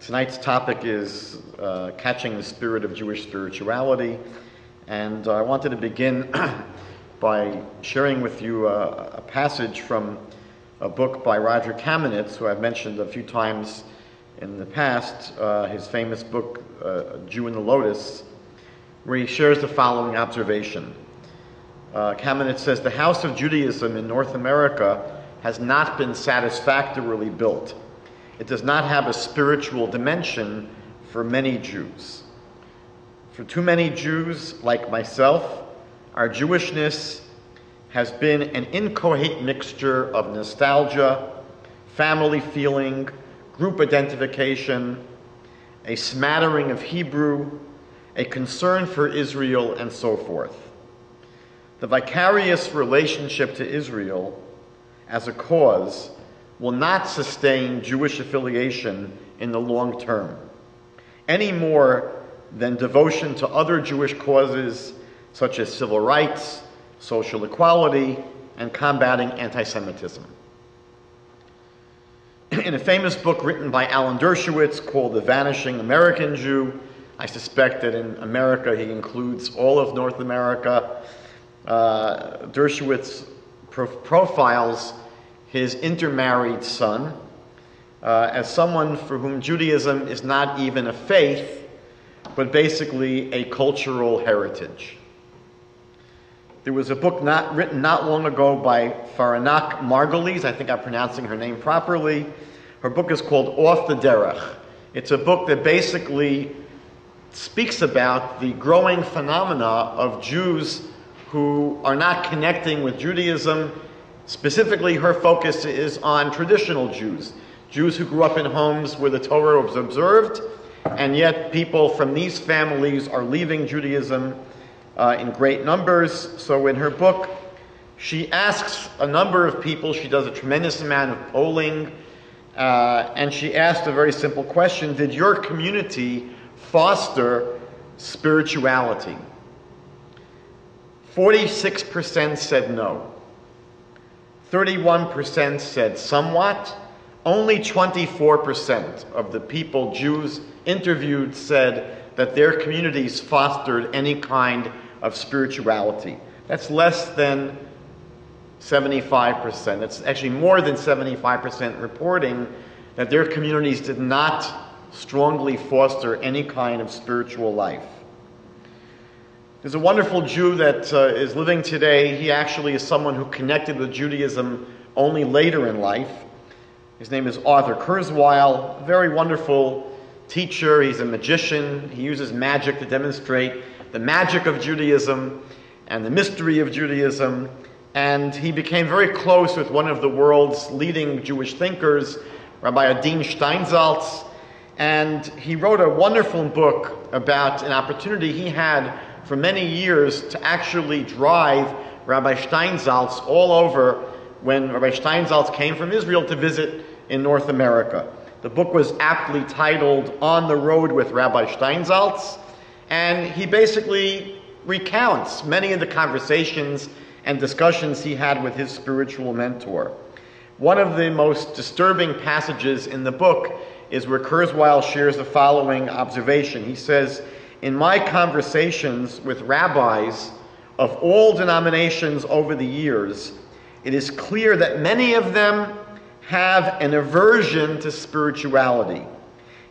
Tonight's topic is catching the spirit of Jewish spirituality, and I wanted to begin by sharing with you a passage from a book by Roger Kamenetz, who I've mentioned a few times in the past, his famous book, Jew in the Lotus, where he shares the following observation. Kamenetz says, the house of Judaism in North America has not been satisfactorily built. It does not have a spiritual dimension for many Jews. For too many Jews, like myself, our Jewishness has been an inchoate mixture of nostalgia, family feeling, group identification, a smattering of Hebrew, a concern for Israel, and so forth. The vicarious relationship to Israel as a cause will not sustain Jewish affiliation in the long term, any more than devotion to other Jewish causes such as civil rights, social equality, and combating anti-Semitism. In a famous book written by Alan Dershowitz called The Vanishing American Jew, I suspect that in America he includes all of North America, Dershowitz profiles his intermarried son as someone for whom Judaism is not even a faith, but basically a cultural heritage. There was a book written not long ago by Faranak Margulies. I think I'm pronouncing her name properly. Her book is called Off the Derech. It's a book that basically speaks about the growing phenomena of Jews who are not connecting with Judaism. Specifically, her focus is on traditional Jews, Jews who grew up in homes where the Torah was observed, and yet people from these families are leaving Judaism in great numbers. So in her book, she asks a number of people, she does a tremendous amount of polling, and she asked a very simple question: did your community foster spirituality? 46% said no. 31% said somewhat. Only 24% of the people, Jews interviewed, said that their communities fostered any kind of spirituality. That's less than 75%. That's actually more than 75% reporting that their communities did not strongly foster any kind of spiritual life. There's a wonderful Jew that is living today. He actually is someone who connected with Judaism only later in life. His name is Arthur Kurzweil, a very wonderful teacher. He's a magician. He uses magic to demonstrate the magic of Judaism and the mystery of Judaism. And he became very close with one of the world's leading Jewish thinkers, Rabbi Adin Steinsaltz. And he wrote a wonderful book about an opportunity he had for many years to actually drive Rabbi Steinsaltz all over when Rabbi Steinsaltz came from Israel to visit in North America. The book was aptly titled On the Road with Rabbi Steinsaltz, and he basically recounts many of the conversations and discussions he had with his spiritual mentor. One of the most disturbing passages in the book is where Kurzweil shares the following observation. He says, in my conversations with rabbis of all denominations over the years, it is clear that many of them have an aversion to spirituality,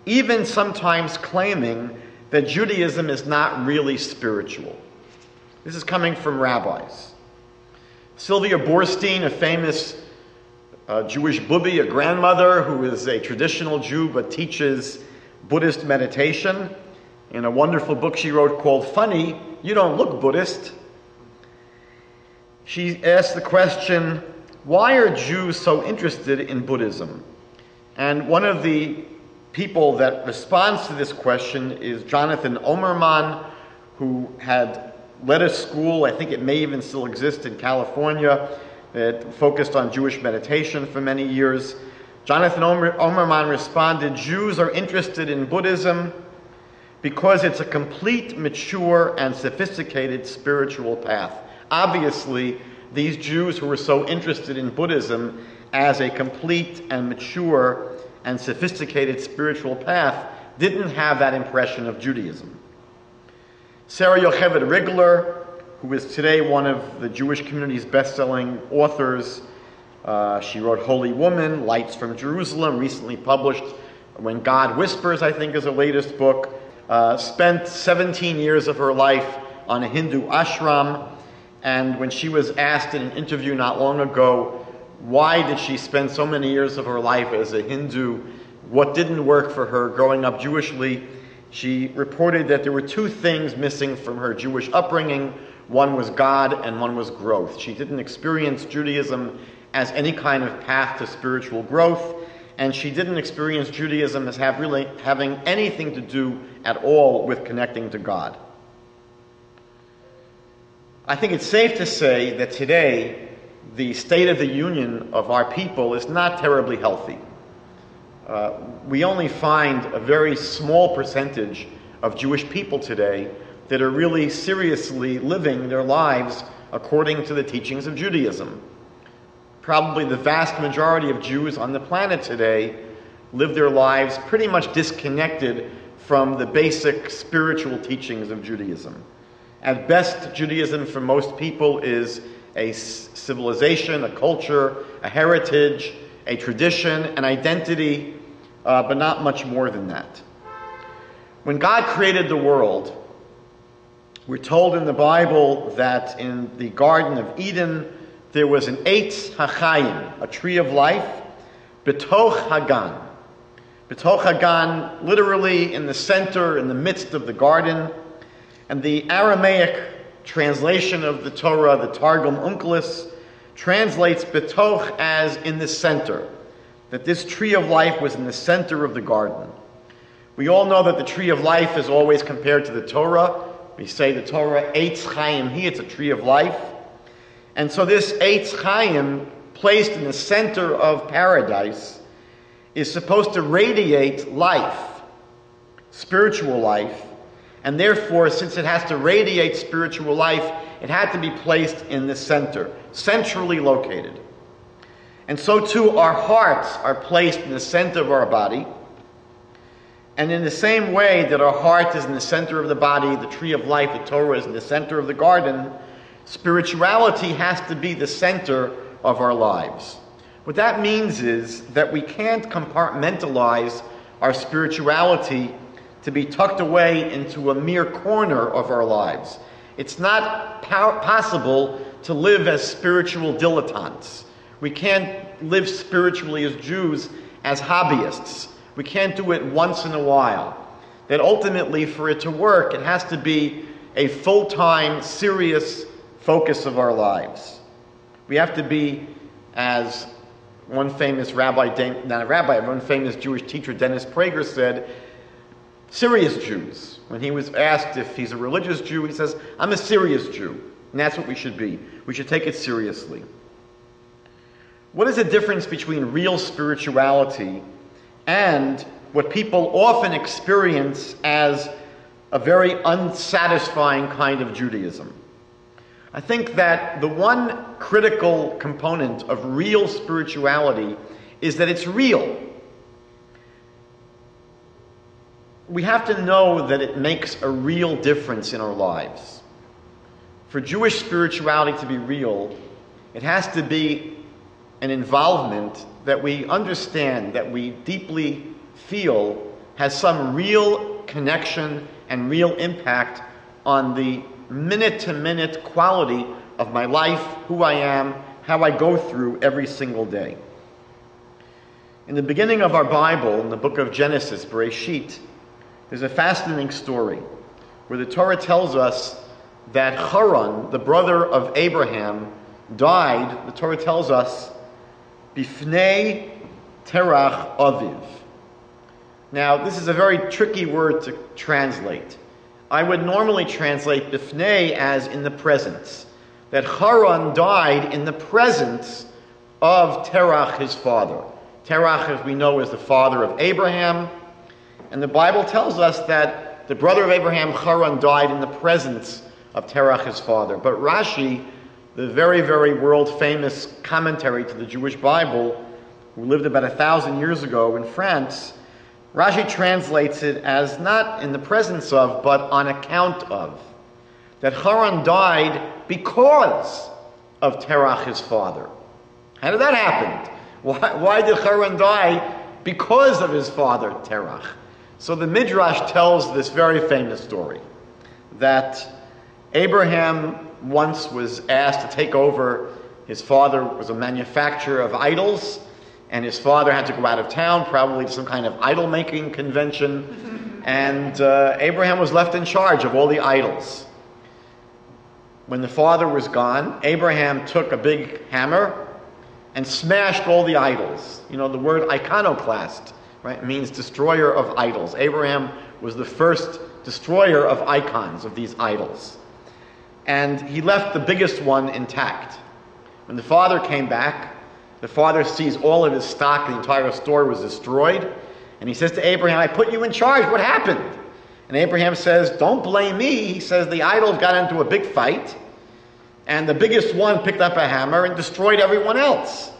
even sometimes claiming that Judaism is not really spiritual. This is coming from rabbis. Sylvia Boorstein, a famous Jewish bubbi, a grandmother who is a traditional Jew but teaches Buddhist meditation, in a wonderful book she wrote called Funny, You Don't Look Buddhist, she asked the question, why are Jews so interested in Buddhism? And one of the people that responds to this question is Jonathan Omerman, who had led a school, I think it may even still exist in California, that focused on Jewish meditation for many years. Jonathan Omerman responded, Jews are interested in Buddhism because it's a complete, mature, and sophisticated spiritual path. Obviously, these Jews who were so interested in Buddhism as a complete and mature and sophisticated spiritual path didn't have that impression of Judaism. Sarah Yocheved Rigler, who is today one of the Jewish community's best-selling authors, she wrote Holy Woman, Lights from Jerusalem, recently published When God Whispers, I think is her latest book, spent 17 years of her life on a Hindu ashram, and when she was asked in an interview not long ago, why did she spend so many years of her life as a Hindu, what didn't work for her growing up Jewishly, she reported that there were two things missing from her Jewish upbringing. One was God and one was growth. She didn't experience Judaism as any kind of path to spiritual growth, and she didn't experience Judaism as having anything to do at all with connecting to God. I think it's safe to say that today the state of the union of our people is not terribly healthy. We only find a very small percentage of Jewish people today that are really seriously living their lives according to the teachings of Judaism. Probably the vast majority of Jews on the planet today live their lives pretty much disconnected from the basic spiritual teachings of Judaism. At best, Judaism for most people is a civilization, a culture, a heritage, a tradition, an identity, but not much more than that. When God created the world, we're told in the Bible that in the Garden of Eden, there was an Eitz HaChaim, a tree of life, B'toch Hagan. B'toch Hagan, literally in the center, in the midst of the garden. And the Aramaic translation of the Torah, the Targum Onkelos, translates B'toch as in the center, that this tree of life was in the center of the garden. We all know that the tree of life is always compared to the Torah. We say the Torah, Eitz Chaim, it's a tree of life. And so this Eitz Chaim, placed in the center of paradise, is supposed to radiate life, spiritual life, and therefore, since it has to radiate spiritual life, it had to be placed in the center, centrally located. And so too, our hearts are placed in the center of our body, and in the same way that our heart is in the center of the body, the tree of life, the Torah, is in the center of the garden, spirituality has to be the center of our lives. What that means is that we can't compartmentalize our spirituality to be tucked away into a mere corner of our lives. It's not possible to live as spiritual dilettantes. We can't live spiritually as Jews as hobbyists. We can't do it once in a while. That ultimately, for it to work, it has to be a full-time, serious focus of our lives. We have to be, as one famous one famous Jewish teacher, Dennis Prager, said, serious Jews. When he was asked if he's a religious Jew, he says, I'm a serious Jew. And that's what we should be. We should take it seriously. What is the difference between real spirituality and what people often experience as a very unsatisfying kind of Judaism? I think that the one critical component of real spirituality is that it's real. We have to know that it makes a real difference in our lives. For Jewish spirituality to be real, it has to be an involvement that we understand, that we deeply feel has some real connection and real impact on the minute-to-minute quality of my life, who I am, how I go through every single day. In the beginning of our Bible, in the book of Genesis, Bereshit, there's a fascinating story where the Torah tells us that Haran, the brother of Abraham, died, the Torah tells us, Bifnei Terach Aviv. Now, this is a very tricky word to translate. I would normally translate Bifnei as in the presence. That Haran died in the presence of Terach, his father. Terach, as we know, is the father of Abraham. And the Bible tells us that the brother of Abraham, Haran, died in the presence of Terach, his father. But Rashi, the very, very world-famous commentary to the Jewish Bible, who lived about 1,000 years ago in France, Rashi translates it as not in the presence of, but on account of. That Haran died because of Terach, his father. How did that happen? Why did Haran die? Because of his father, Terach. So the Midrash tells this very famous story, that Abraham once was asked to take over. His father was a manufacturer of idols, and his father had to go out of town, probably to some kind of idol-making convention, and Abraham was left in charge of all the idols. When the father was gone, Abraham took a big hammer and smashed all the idols. You know, the word iconoclast, right, means destroyer of idols. Abraham was the first destroyer of icons, of these idols. And he left the biggest one intact. When the father came back, the father sees all of his stock, the entire store was destroyed, and he says to Abraham, I put you in charge, what happened? And Abraham says, don't blame me. He says the idols got into a big fight, and the biggest one picked up a hammer and destroyed everyone else.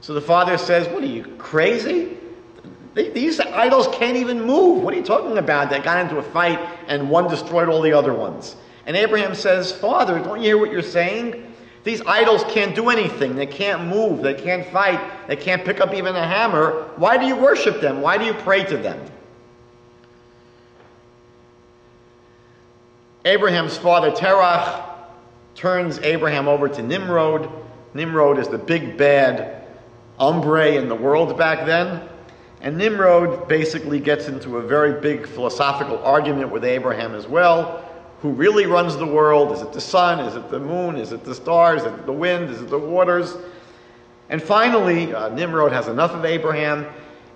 So the father says, what are you, crazy? These idols can't even move. What are you talking about? They got into a fight and one destroyed all the other ones. And Abraham says, Father, don't you hear what you're saying? These idols can't do anything. They can't move. They can't fight. They can't pick up even a hammer. Why do you worship them? Why do you pray to them? Abraham's father, Terach, turns Abraham over to Nimrod. Nimrod is the big bad hombre in the world back then. And Nimrod basically gets into a very big philosophical argument with Abraham as well. Who really runs the world? Is it the sun? Is it the moon? Is it the stars? Is it the wind? Is it the waters? And finally, Nimrod has enough of Abraham,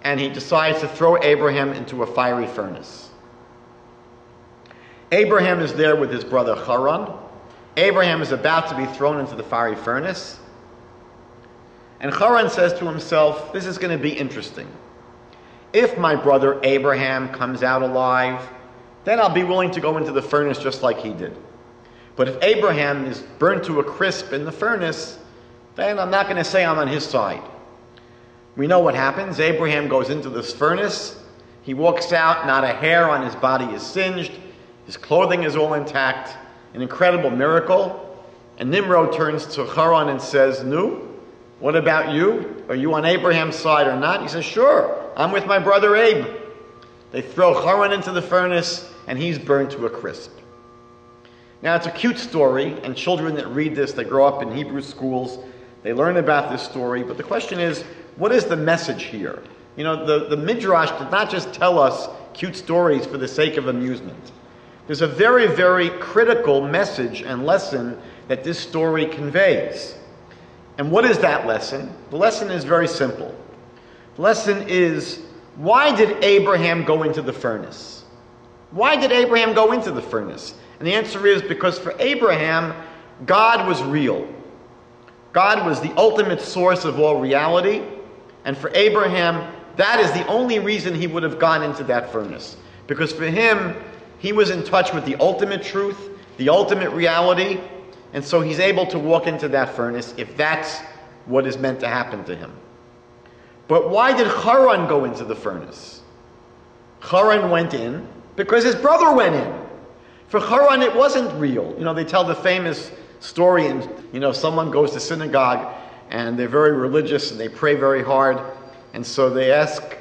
and he decides to throw Abraham into a fiery furnace. Abraham is there with his brother Haran. Abraham is about to be thrown into the fiery furnace. And Haran says to himself, this is going to be interesting. If my brother Abraham comes out alive, then I'll be willing to go into the furnace just like he did. But if Abraham is burnt to a crisp in the furnace, then I'm not going to say I'm on his side. We know what happens. Abraham goes into this furnace. He walks out, not a hair on his body is singed. His clothing is all intact. An incredible miracle. And Nimrod turns to Haran and says, Nu, what about you? Are you on Abraham's side or not? He says, sure, I'm with my brother Abe. They throw Haran into the furnace, and he's burned to a crisp. Now, it's a cute story, and children that read this, they grow up in Hebrew schools, they learn about this story, but the question is, what is the message here? You know, the Midrash did not just tell us cute stories for the sake of amusement. There's a very, very critical message and lesson that this story conveys. And what is that lesson? The lesson is very simple. The lesson is, why did Abraham go into the furnace? Why did Abraham go into the furnace? And the answer is because for Abraham, God was real. God was the ultimate source of all reality. And for Abraham, that is the only reason he would have gone into that furnace. Because for him, he was in touch with the ultimate truth, the ultimate reality. And so he's able to walk into that furnace if that's what is meant to happen to him. But why did Haran go into the furnace? Haran went in because his brother went in. For Haran, it wasn't real. You know, they tell the famous story, and someone goes to synagogue, and they're very religious, and they pray very hard, and so they ask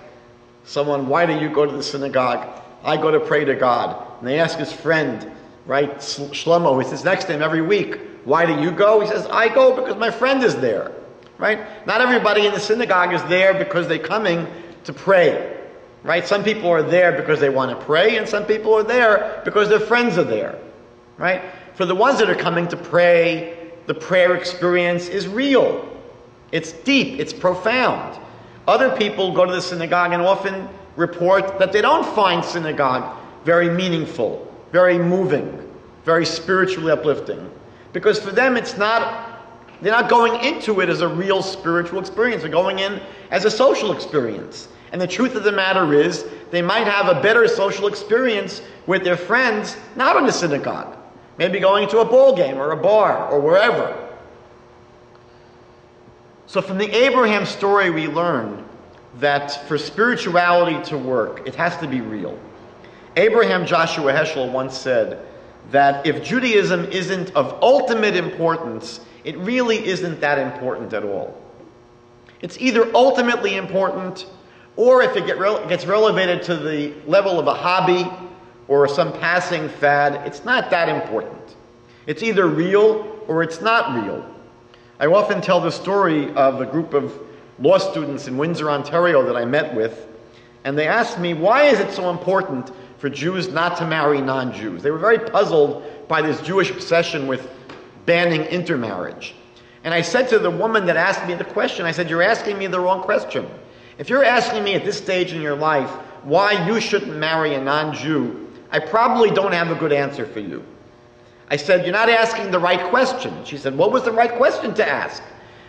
someone, why do you go to the synagogue? I go to pray to God. And they ask his friend, right, Shlomo, who sits next to him every week, why do you go? He says, I go because my friend is there. Right? Not everybody in the synagogue is there because they're coming to pray. Right? Some people are there because they want to pray, and some people are there because their friends are there. Right? For the ones that are coming to pray, the prayer experience is real. It's deep. It's profound. Other people go to the synagogue and often report that they don't find synagogue very meaningful, very moving, very spiritually uplifting. Because for them they're not going into it as a real spiritual experience. They're going in as a social experience. And the truth of the matter is, they might have a better social experience with their friends, not in a synagogue. Maybe going to a ball game or a bar or wherever. So from the Abraham story we learn that for spirituality to work, it has to be real. Abraham Joshua Heschel once said that if Judaism isn't of ultimate importance, it really isn't that important at all. It's either ultimately important, or if it gets relegated to the level of a hobby or some passing fad, it's not that important. It's either real or it's not real. I often tell the story of a group of law students in Windsor, Ontario that I met with, and they asked me, why is it so important for Jews not to marry non-Jews? They were very puzzled by this Jewish obsession with banning intermarriage. And I said to the woman that asked me the question, I said, you're asking me the wrong question. If you're asking me at this stage in your life why you shouldn't marry a non-Jew, I probably don't have a good answer for you. I said, you're not asking the right question. She said, what was the right question to ask?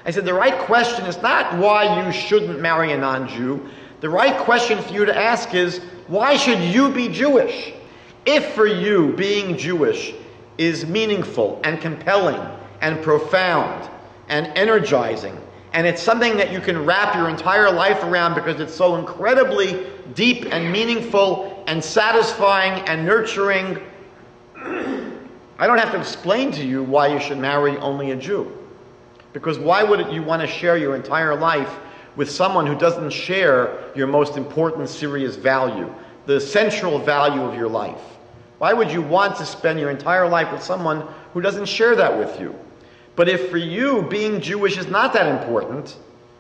I said, the right question is not why you shouldn't marry a non-Jew. The right question for you to ask is, why should you be Jewish? If for you being Jewish is meaningful and compelling and profound and energizing, and it's something that you can wrap your entire life around because it's so incredibly deep and meaningful and satisfying and nurturing, I don't have to explain to you why you should marry only a Jew. Because why would you want to share your entire life with someone who doesn't share your most important, serious value, the central value of your life? Why would you want to spend your entire life with someone who doesn't share that with you? But if for you being Jewish is not that important,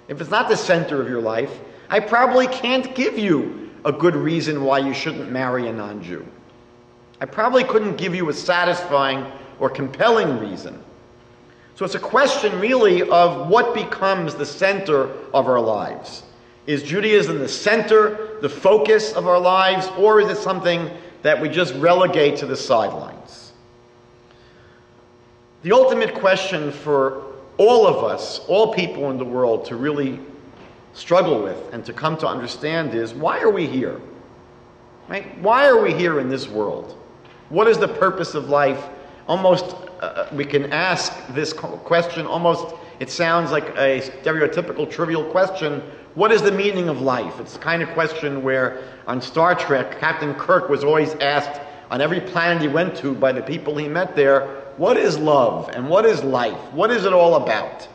if it's not the center of your life, I probably can't give you a good reason why you shouldn't marry a non-Jew. I probably couldn't give you a satisfying or compelling reason. So it's a question really of what becomes the center of our lives. Is Judaism the center, the focus of our lives, or is it something that we just relegate to the sidelines? The ultimate question for all of us, all people in the world, to really struggle with and to come to understand is, why are we here? Right? Why are we here in this world? What is the purpose of life? Almost, we can ask this question, almost, it sounds like a stereotypical, trivial question. What is the meaning of life? It's the kind of question where on Star Trek, Captain Kirk was always asked on every planet he went to by the people he met there, what is love and what is life? What is it all about?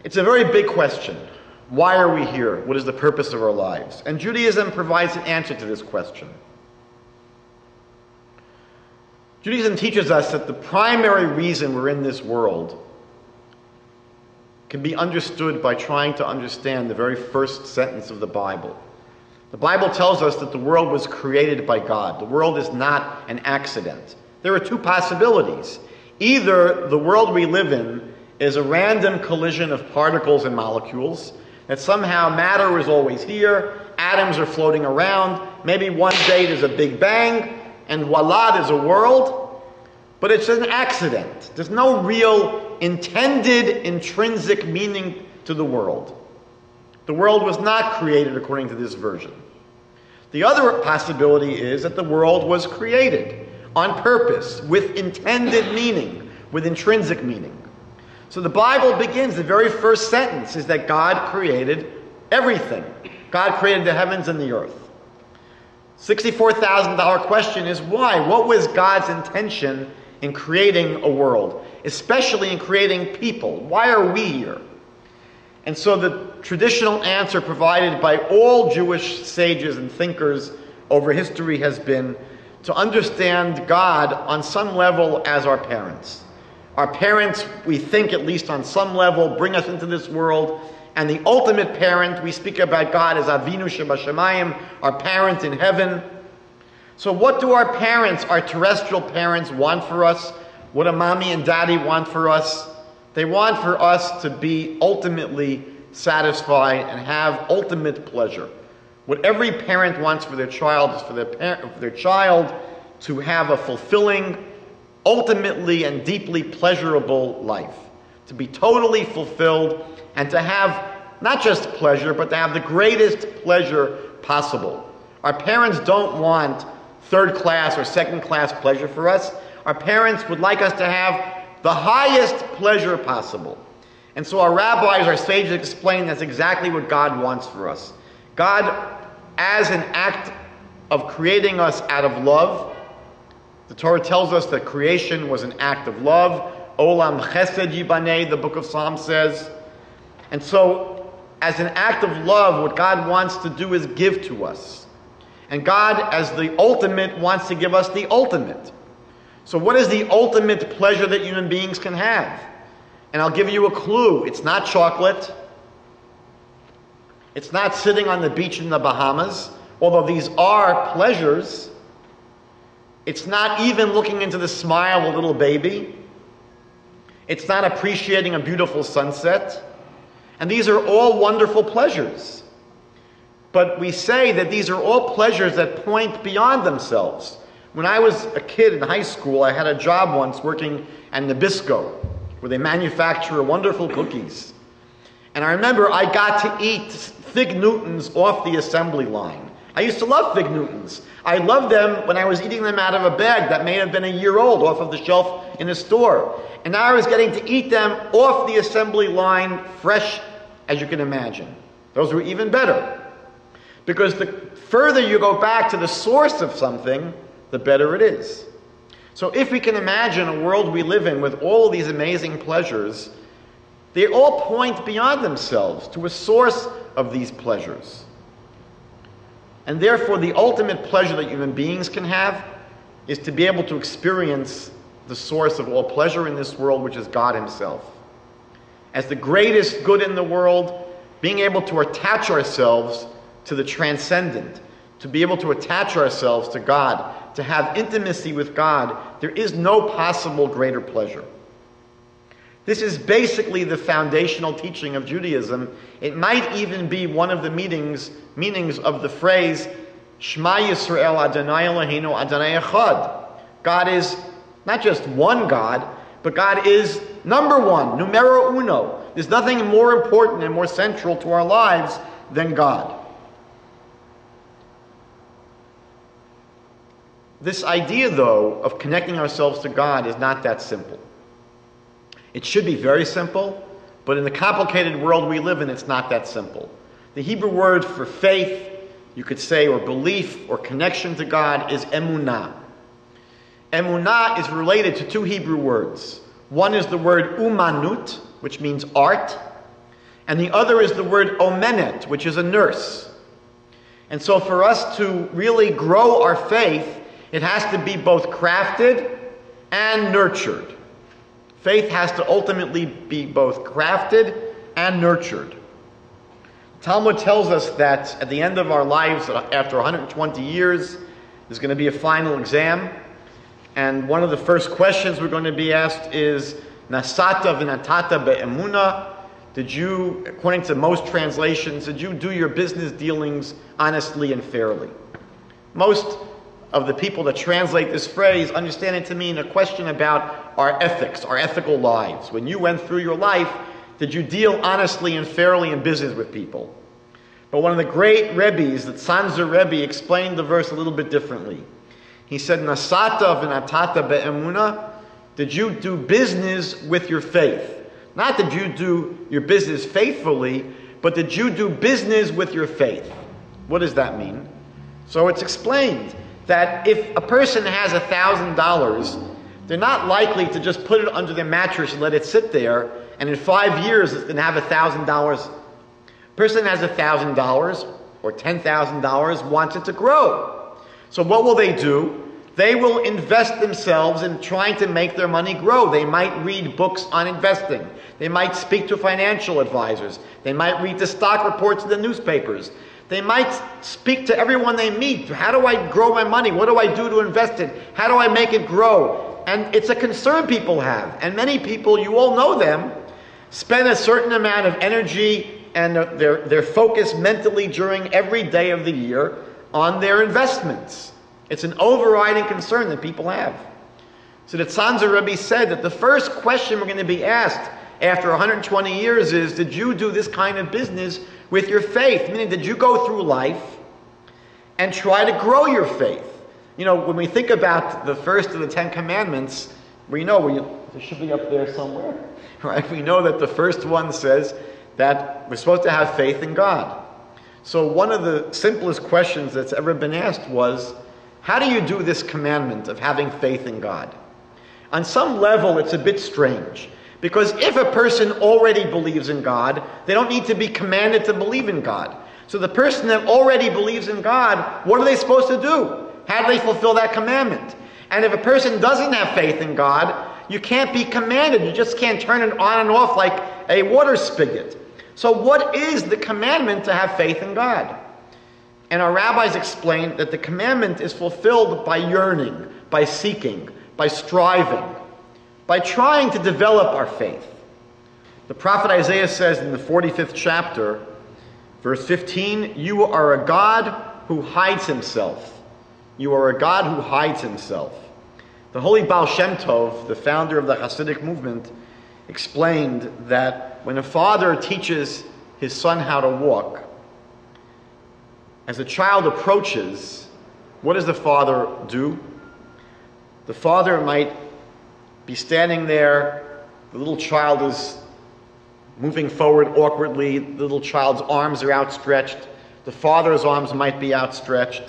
It's a very big question. Why are we here? What is the purpose of our lives? And Judaism provides an answer to this question. Judaism teaches us that the primary reason we're in this world can be understood by trying to understand the very first sentence of the Bible. The Bible tells us that the world was created by God. The world is not an accident. There are two possibilities. Either the world we live in is a random collision of particles and molecules, that somehow matter is always here, atoms are floating around, maybe one day there's a big bang, and voila, there's a world, but it's an accident. There's no real intended, intrinsic meaning to the world. The world was not created according to this version. The other possibility is that the world was created on purpose, with intended meaning, with intrinsic meaning. So the Bible begins, the very first sentence is that God created everything. God created the heavens and the earth. $64,000 question is why? What was God's intention in creating a world, especially in creating people? Why are we here? And so the traditional answer provided by all Jewish sages and thinkers over history has been to understand God on some level as our parents. Our parents, we think at least on some level, bring us into this world. And the ultimate parent, we speak about God as Avinu Shebashamayim, our parent in heaven. So what do our parents, our terrestrial parents, want for us? What do mommy and daddy want for us? They want for us to be ultimately satisfied and have ultimate pleasure. What every parent wants for their child is for their child to have a fulfilling, ultimately and deeply pleasurable life. To be totally fulfilled and to have not just pleasure, but to have the greatest pleasure possible. Our parents don't want third class or second class pleasure for us. Our parents would like us to have the highest pleasure possible. And so our rabbis, our sages explain that's exactly what God wants for us. God, as an act of creating us out of love, the Torah tells us that creation was an act of love. Olam chesed yibaneh, the book of Psalms says. And so, as an act of love, what God wants to do is give to us. And God, as the ultimate, wants to give us the ultimate. So what is the ultimate pleasure that human beings can have? And I'll give you a clue. It's not chocolate. It's not sitting on the beach in the Bahamas, although these are pleasures. It's not even looking into the smile of a little baby. It's not appreciating a beautiful sunset. And these are all wonderful pleasures. But we say that these are all pleasures that point beyond themselves. When I was a kid in high school, I had a job once working at Nabisco, where they manufacture wonderful cookies. And I remember I got to eat Fig Newtons off the assembly line. I used to love Fig Newtons. I loved them when I was eating them out of a bag that may have been a year old off of the shelf in a store. And now I was getting to eat them off the assembly line, fresh as you can imagine. Those were even better. Because the further you go back to the source of something, the better it is. So if we can imagine a world we live in with all of these amazing pleasures, they all point beyond themselves to a source of these pleasures. And therefore, the ultimate pleasure that human beings can have is to be able to experience the source of all pleasure in this world, which is God Himself. As the greatest good in the world, being able to attach ourselves to the transcendent, to be able to attach ourselves to God, to have intimacy with God, there is no possible greater pleasure. This is basically the foundational teaching of Judaism. It might even be one of the meanings of the phrase, Shema Yisrael Adonai Eloheinu Adonai Echad. God is not just one God, but God is number one, numero uno. There's nothing more important and more central to our lives than God. This idea, though, of connecting ourselves to God is not that simple. It should be very simple, but in the complicated world we live in, it's not that simple. The Hebrew word for faith, you could say, or belief, or connection to God is emunah. Emunah is related to two Hebrew words. One is the word umanut, which means art, and the other is the word omenet, which is a nurse. And so for us to really grow our faith, it has to be both crafted and nurtured. Faith has to ultimately be both crafted and nurtured. Talmud tells us that at the end of our lives, after 120 years, there's going to be a final exam. And one of the first questions we're going to be asked is, Nasata v'natata be'emuna. Did you, according to most translations, did you do your business dealings honestly and fairly? Most of the people that translate this phrase understand it to mean a question about our ethics, our ethical lives. When you went through your life, did you deal honestly and fairly in business with people? But one of the great Rebbes, the Tzanzer Rebbe, explained the verse a little bit differently. He said, Nasata v'natata be'emuna, did you do business with your faith? Not did you do your business faithfully, but did you do business with your faith? What does that mean? So it's explained that if a person has $1,000, they're not likely to just put it under their mattress and let it sit there, and in 5 years it's going to have $1,000. A person has $1,000 or $10,000, wants it to grow. So what will they do? They will invest themselves in trying to make their money grow. They might read books on investing. They might speak to financial advisors. They might read the stock reports in the newspapers. They might speak to everyone they meet. How do I grow my money? What do I do to invest it? How do I make it grow? And it's a concern people have. And many people, you all know them, spend a certain amount of energy and their focus mentally during every day of the year on their investments. It's an overriding concern that people have. So the Tzanzer Rebbe said that the first question we're going to be asked after 120 years is, did you do this kind of business with your faith? Meaning, did you go through life and try to grow your faith? You know, when we think about the first of the 10 Commandments, We know, it should be up there somewhere, right? We know that the first one says that we're supposed to have faith in God. So one of the simplest questions that's ever been asked was, how do you do this commandment of having faith in God? On some level, it's a bit strange, because if a person already believes in God, they don't need to be commanded to believe in God. So the person that already believes in God, what are they supposed to do? How do they fulfill that commandment? And if a person doesn't have faith in God, you can't be commanded. You just can't turn it on and off like a water spigot. So what is the commandment to have faith in God? And our rabbis explained that the commandment is fulfilled by yearning, by seeking, by striving, by trying to develop our faith. The prophet Isaiah says in the 45th chapter, verse 15, "You are a God who hides himself. You are a God who hides himself." The holy Baal Shem Tov, the founder of the Hasidic movement, explained that when a father teaches his son how to walk, as the child approaches, what does the father do? The father might be standing there, the little child is moving forward awkwardly, the little child's arms are outstretched, the father's arms might be outstretched,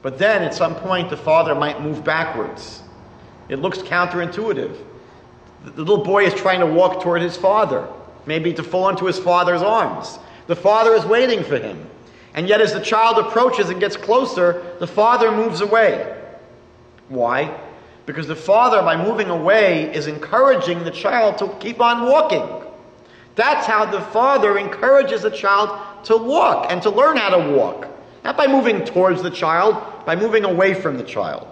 but then at some point the father might move backwards. It looks counterintuitive. The little boy is trying to walk toward his father, maybe to fall into his father's arms. The father is waiting for him. And yet as the child approaches and gets closer, the father moves away. Why? Because the father, by moving away, is encouraging the child to keep on walking. That's how the father encourages the child to walk and to learn how to walk. Not by moving towards the child, by moving away from the child.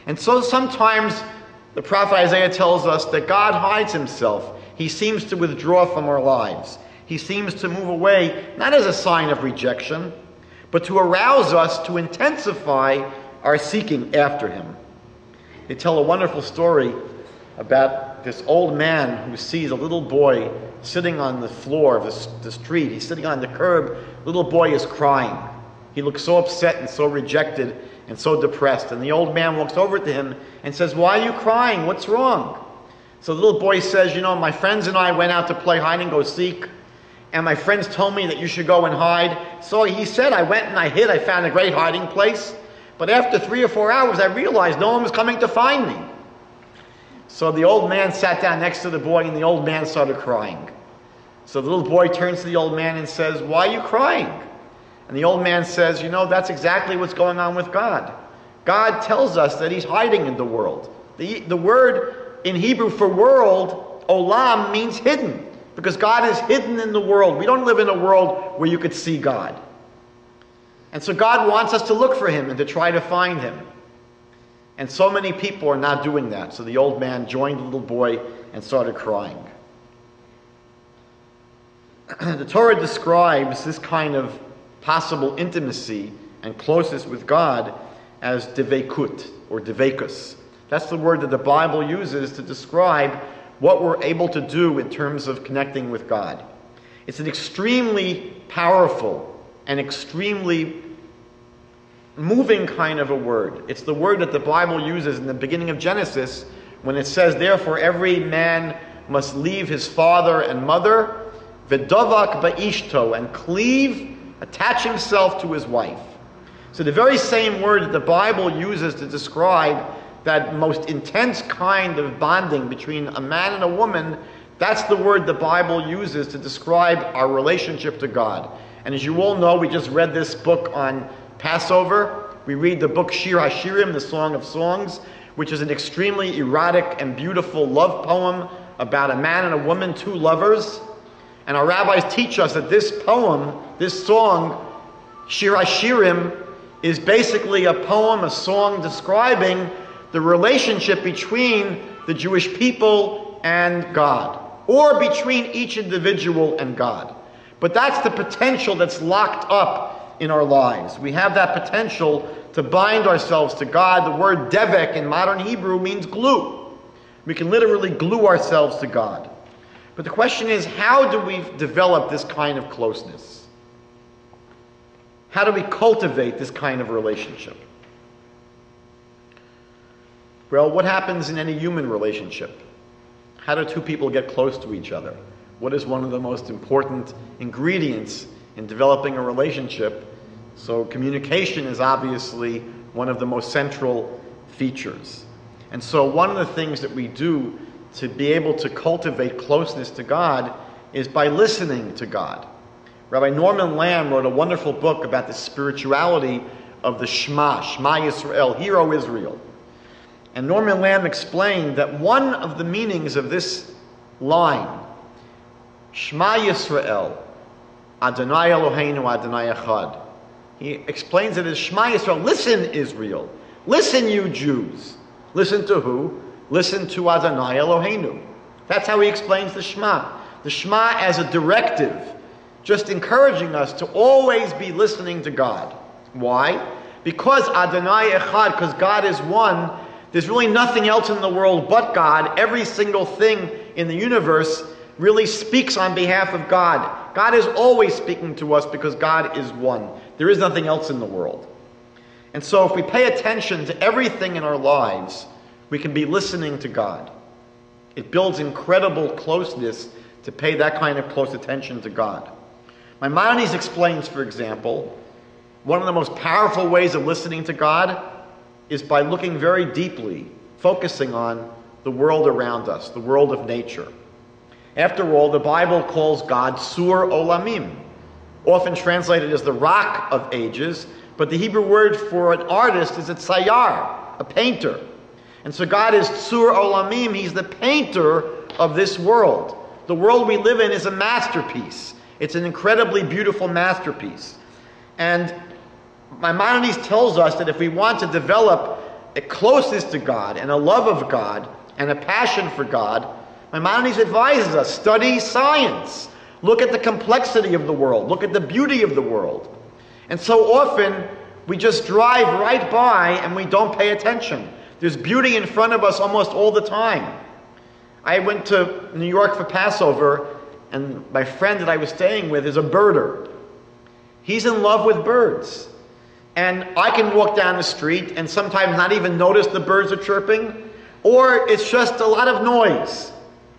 And so sometimes the prophet Isaiah tells us that God hides himself. He seems to withdraw from our lives. He seems to move away, not as a sign of rejection, but to arouse us to intensify our seeking after him. They tell a wonderful story about this old man who sees a little boy sitting on the floor of the street. He's sitting on the curb. The little boy is crying. He looks so upset and so rejected and so depressed. And the old man walks over to him and says, "Why are you crying? What's wrong?" So the little boy says, "My friends and I went out to play hide and go seek, and my friends told me that you should go and hide. So he said, I went and I hid. I found a great hiding place. But after 3 or 4 hours, I realized no one was coming to find me." So the old man sat down next to the boy, and the old man started crying. So the little boy turns to the old man and says, "Why are you crying?" And the old man says, "That's exactly what's going on with God. God tells us that he's hiding in the world." The word in Hebrew for world, olam, means hidden, because God is hidden in the world. We don't live in a world where you could see God. And so God wants us to look for him and to try to find him. And so many people are not doing that. So the old man joined the little boy and started crying. The Torah describes this kind of possible intimacy and closeness with God as devekut or devekus. That's the word that the Bible uses to describe what we're able to do in terms of connecting with God. It's an extremely powerful and extremely moving kind of a word. It's the word that the Bible uses in the beginning of Genesis when it says, "Therefore every man must leave his father and mother, v'davak ba'ishto, and cleave, attach himself to his wife." So the very same word that the Bible uses to describe that most intense kind of bonding between a man and a woman, that's the word the Bible uses to describe our relationship to God. And as you all know, we just read this book on Passover. We read the book Shir HaShirim, the Song of Songs, which is an extremely erotic and beautiful love poem about a man and a woman, two lovers. And our rabbis teach us that this poem, this song, Shir HaShirim, is basically a poem, a song describing the relationship between the Jewish people and God, or between each individual and God. But that's the potential that's locked up in our lives. We have that potential to bind ourselves to God. The word devek in modern Hebrew means glue. We can literally glue ourselves to God. But the question is, how do we develop this kind of closeness? How do we cultivate this kind of relationship? Well, what happens in any human relationship? How do two people get close to each other? What is one of the most important ingredients in developing a relationship? So communication is obviously one of the most central features. And so one of the things that we do to be able to cultivate closeness to God is by listening to God. Rabbi Norman Lamb wrote a wonderful book about the spirituality of the Shema Yisrael, Hear, O Israel. And Norman Lamb explained that one of the meanings of this line, Shema Yisrael, Adonai Eloheinu, Adonai Echad. He explains it as Shema Yisrael, listen Israel, listen you Jews. Listen to who? Listen to Adonai Eloheinu. That's how he explains the Shema. The Shema as a directive, just encouraging us to always be listening to God. Why? Because Adonai Echad, because God is one, there's really nothing else in the world but God. Every single thing in the universe really speaks on behalf of God. God is always speaking to us because God is one. There is nothing else in the world. And so if we pay attention to everything in our lives, we can be listening to God. It builds incredible closeness to pay that kind of close attention to God. Maimonides explains, for example, one of the most powerful ways of listening to God is by looking very deeply, focusing on the world around us, the world of nature. After all, the Bible calls God Sur Olamim, often translated as the rock of ages, but the Hebrew word for an artist is a tzayar, a painter. And so God is Sur Olamim, he's the painter of this world. The world we live in is a masterpiece. It's an incredibly beautiful masterpiece. And Maimonides tells us that if we want to develop a closeness to God and a love of God and a passion for God, Maimonides advises us, study science. Look at the complexity of the world. Look at the beauty of the world. And so often, we just drive right by and we don't pay attention. There's beauty in front of us almost all the time. I went to New York for Passover, and my friend that I was staying with is a birder. He's in love with birds. And I can walk down the street and sometimes not even notice the birds are chirping, or it's just a lot of noise.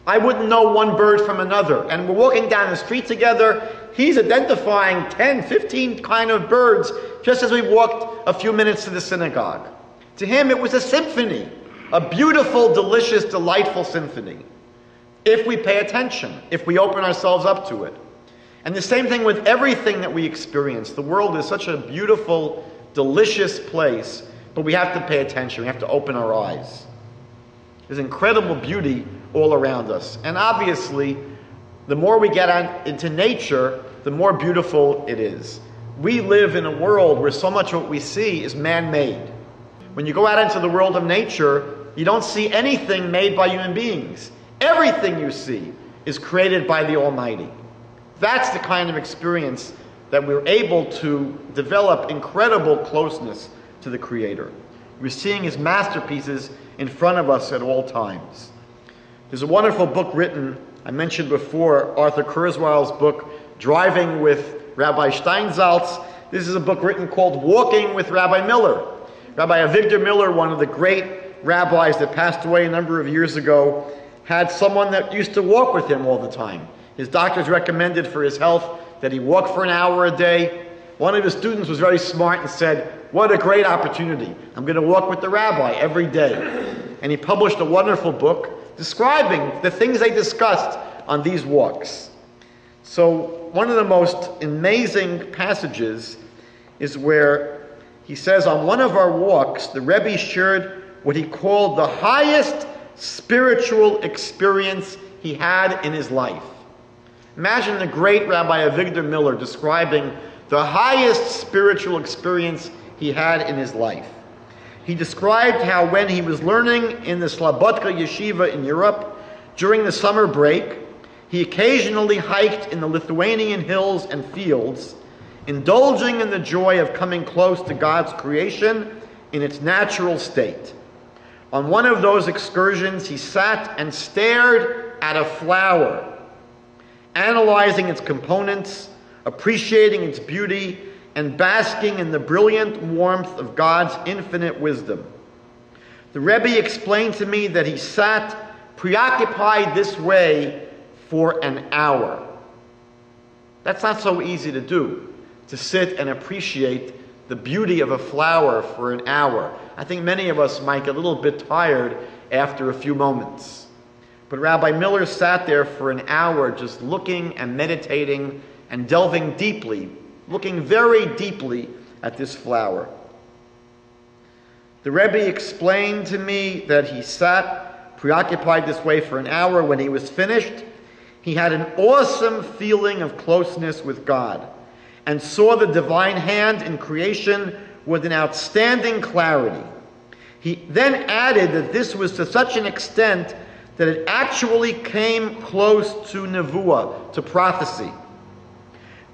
I wouldn't know one bird from another. And we're walking down the street together. He's identifying 10, 15 kind of birds just as we walked a few minutes to the synagogue. To him, it was a symphony, a beautiful, delicious, delightful symphony. If we pay attention, if we open ourselves up to it. And the same thing with everything that we experience. The world is such a beautiful, delicious place, but we have to pay attention. We have to open our eyes. There's incredible beauty all around us. And obviously, the more we get into nature, the more beautiful it is. We live in a world where so much of what we see is man-made. When you go out into the world of nature, you don't see anything made by human beings. Everything you see is created by the Almighty. That's the kind of experience that we're able to develop incredible closeness to the Creator. We're seeing His masterpieces in front of us at all times. There's a wonderful book written, I mentioned before, Arthur Kurzweil's book, Driving with Rabbi Steinsaltz. This is a book written called Walking with Rabbi Miller. Rabbi Avigdor Miller, one of the great rabbis that passed away a number of years ago, had someone that used to walk with him all the time. His doctors recommended for his health that he walk for an hour a day. One of his students was very smart and said, "What a great opportunity. I'm going to walk with the rabbi every day." And he published a wonderful book describing the things they discussed on these walks. So one of the most amazing passages is where he says, on one of our walks, the Rebbe shared what he called the highest spiritual experience he had in his life. Imagine the great Rabbi Avigdor Miller describing the highest spiritual experience he had in his life. He described how when he was learning in the Slobodka yeshiva in Europe, during the summer break, he occasionally hiked in the Lithuanian hills and fields, indulging in the joy of coming close to God's creation in its natural state. On one of those excursions, he sat and stared at a flower, analyzing its components, appreciating its beauty, and basking in the brilliant warmth of God's infinite wisdom. The Rebbe explained to me that he sat preoccupied this way for an hour. That's not so easy to do, to sit and appreciate the beauty of a flower for an hour. I think many of us might get a little bit tired after a few moments. But Rabbi Miller sat there for an hour just looking and meditating and delving deeply, looking very deeply at this flower. The Rebbe explained to me that he sat preoccupied this way for an hour. When he was finished, he had an awesome feeling of closeness with God and saw the divine hand in creation with an outstanding clarity. He then added that this was to such an extent that it actually came close to nevuah, to prophecy.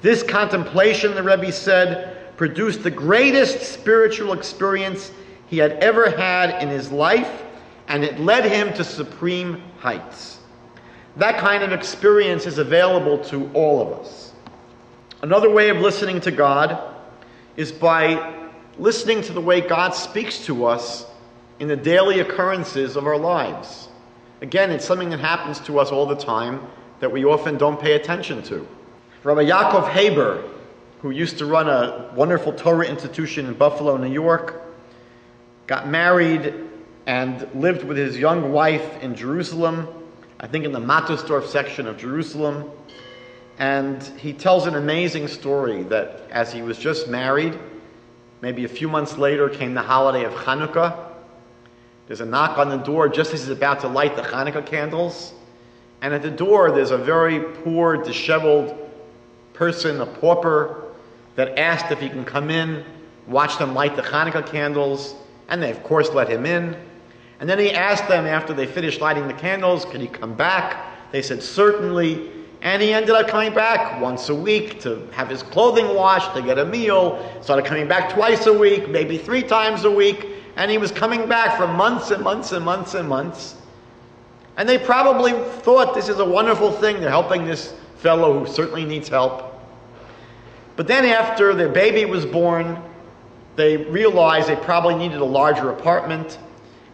This contemplation, the Rebbe said, produced the greatest spiritual experience he had ever had in his life, and it led him to supreme heights. That kind of experience is available to all of us. Another way of listening to God is by listening to the way God speaks to us in the daily occurrences of our lives. Again, it's something that happens to us all the time that we often don't pay attention to. Rabbi Yaakov Haber, who used to run a wonderful Torah institution in Buffalo, New York, got married and lived with his young wife in Jerusalem, I think in the Mattersdorf section of Jerusalem. And he tells an amazing story that as he was just married, maybe a few months later came the holiday of Hanukkah. There's a knock on the door just as he's about to light the Hanukkah candles. And at the door there's a very poor, disheveled person, a pauper, that asked if he can come in, watch them light the Hanukkah candles. And they, of course, let him in. And then he asked them after they finished lighting the candles, could he come back? They said, certainly. And he ended up coming back once a week to have his clothing washed, to get a meal. Started coming back twice a week, maybe 3 times a week. And he was coming back for months and months and months and months. And they probably thought this is a wonderful thing. They're helping this fellow who certainly needs help. But then after their baby was born, they realized they probably needed a larger apartment.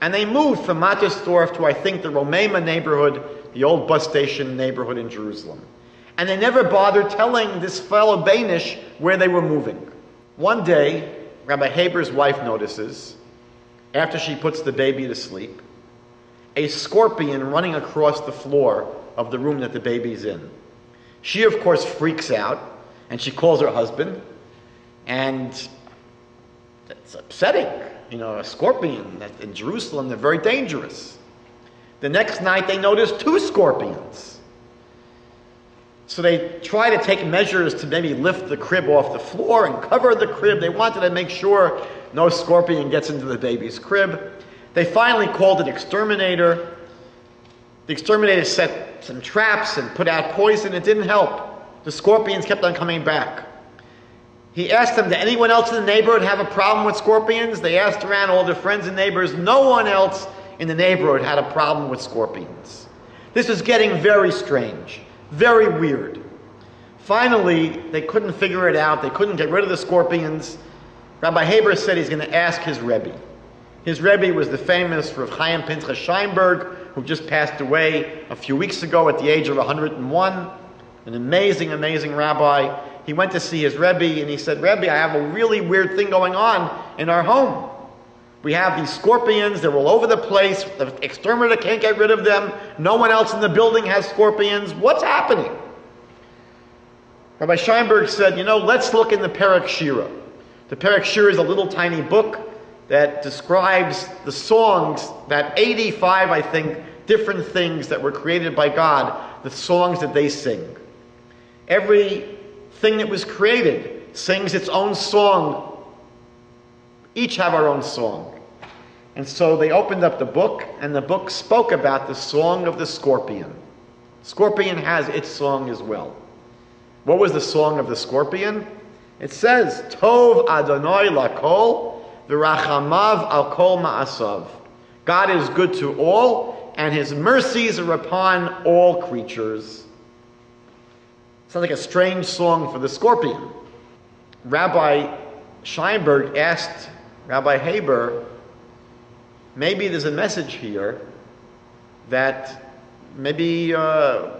And they moved from Mattersdorf to, I think, the Romema neighborhood, the old bus station neighborhood in Jerusalem. And they never bothered telling this fellow Banish where they were moving. One day, Rabbi Haber's wife notices, after she puts the baby to sleep, a scorpion running across the floor of the room that the baby's in. She, of course, freaks out, and she calls her husband, and it's upsetting. You know, a scorpion in Jerusalem, they're very dangerous. The next night they notice 2 scorpions. So they try to take measures to maybe lift the crib off the floor and cover the crib. They wanted to make sure no scorpion gets into the baby's crib. They finally called an exterminator. The exterminator set some traps and put out poison. It didn't help. The scorpions kept on coming back. He asked them, did anyone else in the neighborhood have a problem with scorpions? They asked around all their friends and neighbors. No one else in the neighborhood had a problem with scorpions. This was getting very strange, very weird. Finally, they couldn't figure it out. They couldn't get rid of the scorpions. Rabbi Haber said he's going to ask his Rebbe. His Rebbe was the famous Rav Chaim Pinchas Scheinberg, who just passed away a few weeks ago at the age of 101. An amazing, amazing rabbi. He went to see his Rebbe and he said, Rebbe, I have a really weird thing going on in our home. We have these scorpions, they're all over the place, the exterminator can't get rid of them, no one else in the building has scorpions, what's happening? Rabbi Scheinberg said, let's look in the Perek Shira. The Perek Shira is a little tiny book that describes the songs, that 85, I think, different things that were created by God, the songs that they sing. Everything that was created sings its own song. Each have our own song. And so they opened up the book, and the book spoke about the song of the scorpion. Scorpion has its song as well. What was the song of the scorpion? It says, Tov Adonai lakol, v'rachamav al kol ma'asav. God is good to all, and his mercies are upon all creatures. Sounds like a strange song for the scorpion. Rabbi Scheinberg asked Rabbi Haber, maybe there's a message here that maybe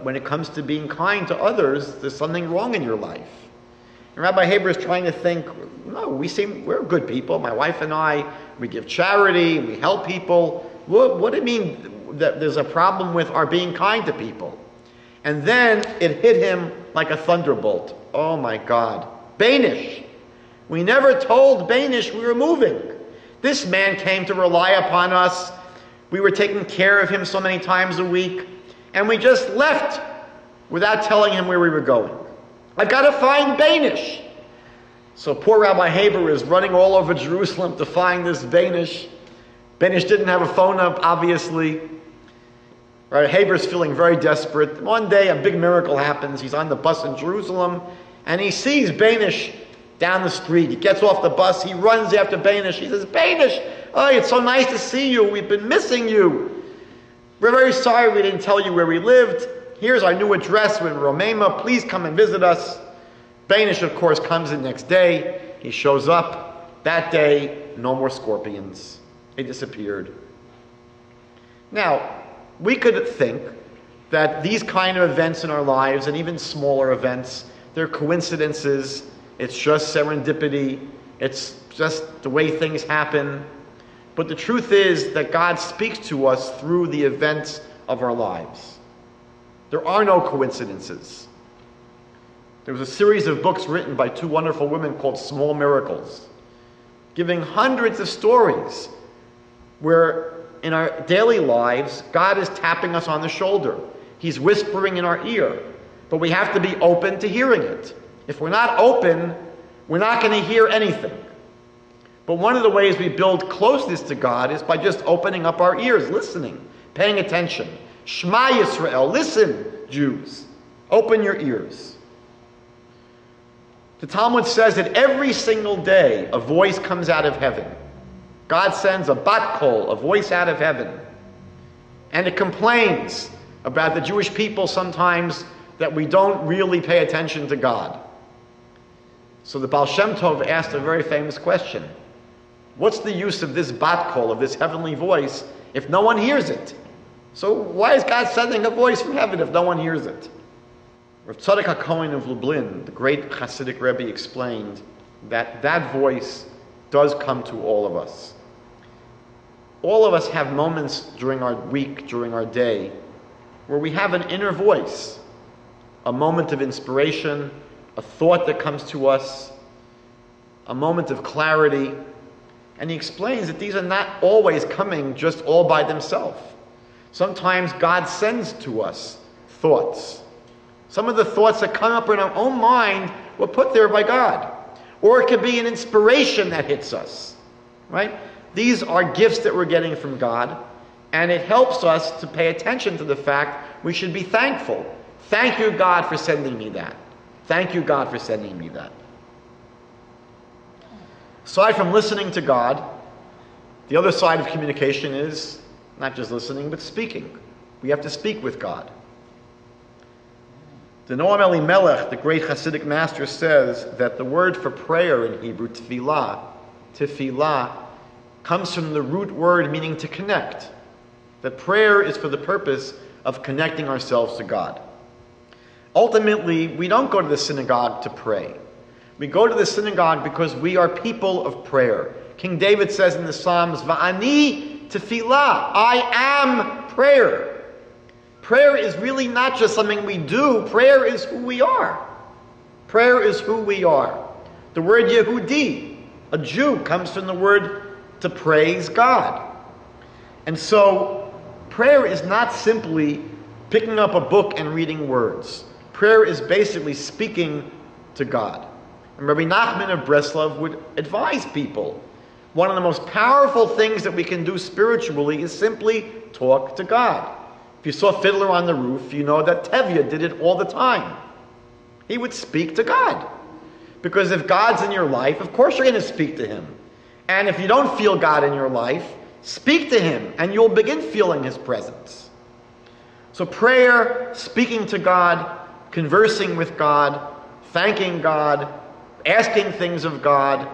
when it comes to being kind to others, there's something wrong in your life. And Rabbi Haber is trying to think, no, we're good people. My wife and I, we give charity, we help people. What do you mean that there's a problem with our being kind to people? And then it hit him like a thunderbolt. Oh my God. Banish. We never told Banish we were moving. This man came to rely upon us. We were taking care of him so many times a week. And we just left without telling him where we were going. I've got to find Banish. So poor Rabbi Haber is running all over Jerusalem to find this Banish. Banish didn't have a phone up, obviously. Rabbi Haber's feeling very desperate. One day a big miracle happens. He's on the bus in Jerusalem and he sees Banish down the street. He gets off the bus. He runs after Banish. He says, Banish, oh, it's so nice to see you. We've been missing you. We're very sorry we didn't tell you where we lived. Here's our new address. We're in Romema. Please come and visit us. Banish, of course, comes the next day. He shows up. That day, no more scorpions. They disappeared. Now, we could think that these kind of events in our lives, and even smaller events, they're coincidences. It's just serendipity. It's just the way things happen. But the truth is that God speaks to us through the events of our lives. There are no coincidences. There was a series of books written by two wonderful women called Small Miracles, giving hundreds of stories where in our daily lives, God is tapping us on the shoulder. He's whispering in our ear, but we have to be open to hearing it. If we're not open, we're not going to hear anything. But one of the ways we build closeness to God is by just opening up our ears, listening, paying attention. Shema Yisrael, listen, Jews. Open your ears. The Talmud says that every single day a voice comes out of heaven. God sends a bat kol, a voice out of heaven. And it complains about the Jewish people sometimes that we don't really pay attention to God. So the Baal Shem Tov asked a very famous question. What's the use of this bat kol, of this heavenly voice, if no one hears it? So why is God sending a voice from heaven if no one hears it? Rav Tzadok HaKohen of Lublin, the great Hasidic Rebbe, explained that that voice does come to all of us. All of us have moments during our week, during our day, where we have an inner voice, a moment of inspiration, a thought that comes to us, a moment of clarity. And he explains that these are not always coming just all by themselves. Sometimes God sends to us thoughts. Some of the thoughts that come up in our own mind were put there by God. Or it could be an inspiration that hits us, right? These are gifts that we're getting from God, and it helps us to pay attention to the fact we should be thankful. Thank you, God, for sending me that. Thank you, God, for sending me that. Aside from listening to God, the other side of communication is not just listening, but speaking. We have to speak with God. The Noam Elimelech, the great Hasidic master, says that the word for prayer in Hebrew, tefillah, comes from the root word meaning to connect. That prayer is for the purpose of connecting ourselves to God. Ultimately, we don't go to the synagogue to pray. We go to the synagogue because we are people of prayer. King David says in the Psalms, Va'ani tefillah, I am prayer. Prayer is really not just something we do. Prayer is who we are. Prayer is who we are. The word Yehudi, a Jew, comes from the word to praise God. And so, prayer is not simply picking up a book and reading words. Prayer is basically speaking to God. And Rabbi Nachman of Breslov would advise people, one of the most powerful things that we can do spiritually is simply talk to God. If you saw Fiddler on the Roof, you know that Tevye did it all the time. He would speak to God. Because if God's in your life, of course you're going to speak to Him. And if you don't feel God in your life, speak to Him, and you'll begin feeling His presence. So prayer, speaking to God, conversing with God, thanking God, asking things of God,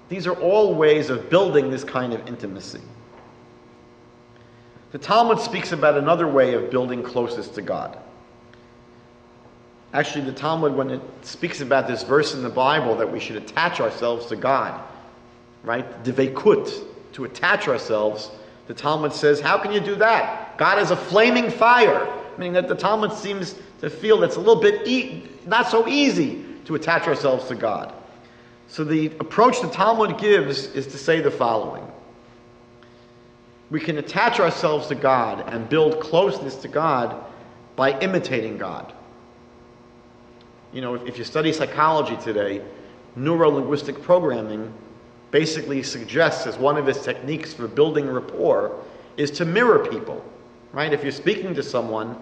these are all ways of building this kind of intimacy. The Talmud speaks about another way of building closeness to God. Actually, the Talmud, when it speaks about this verse in the Bible that we should attach ourselves to God, right? Devekut, to attach ourselves, the Talmud says, how can you do that? God is a flaming fire, meaning that the Talmud seems to feel that's a little bit not so easy to attach ourselves to God. So the approach the Talmud gives is to say the following. We can attach ourselves to God and build closeness to God by imitating God. You know, if you study psychology today, neuro-linguistic programming basically suggests as one of its techniques for building rapport is to mirror people, right? If you're speaking to someone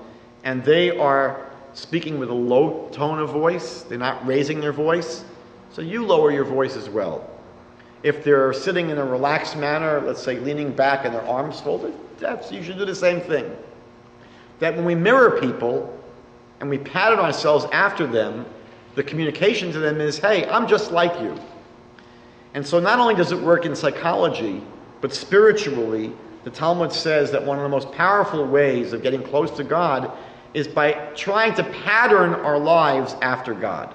and they are speaking with a low tone of voice, they're not raising their voice, so you lower your voice as well. If they're sitting in a relaxed manner, let's say leaning back and their arms folded, you should do the same thing. That when we mirror people and we pattern ourselves after them, the communication to them is, hey, I'm just like you. And so not only does it work in psychology, but spiritually, the Talmud says that one of the most powerful ways of getting close to God is by trying to pattern our lives after God.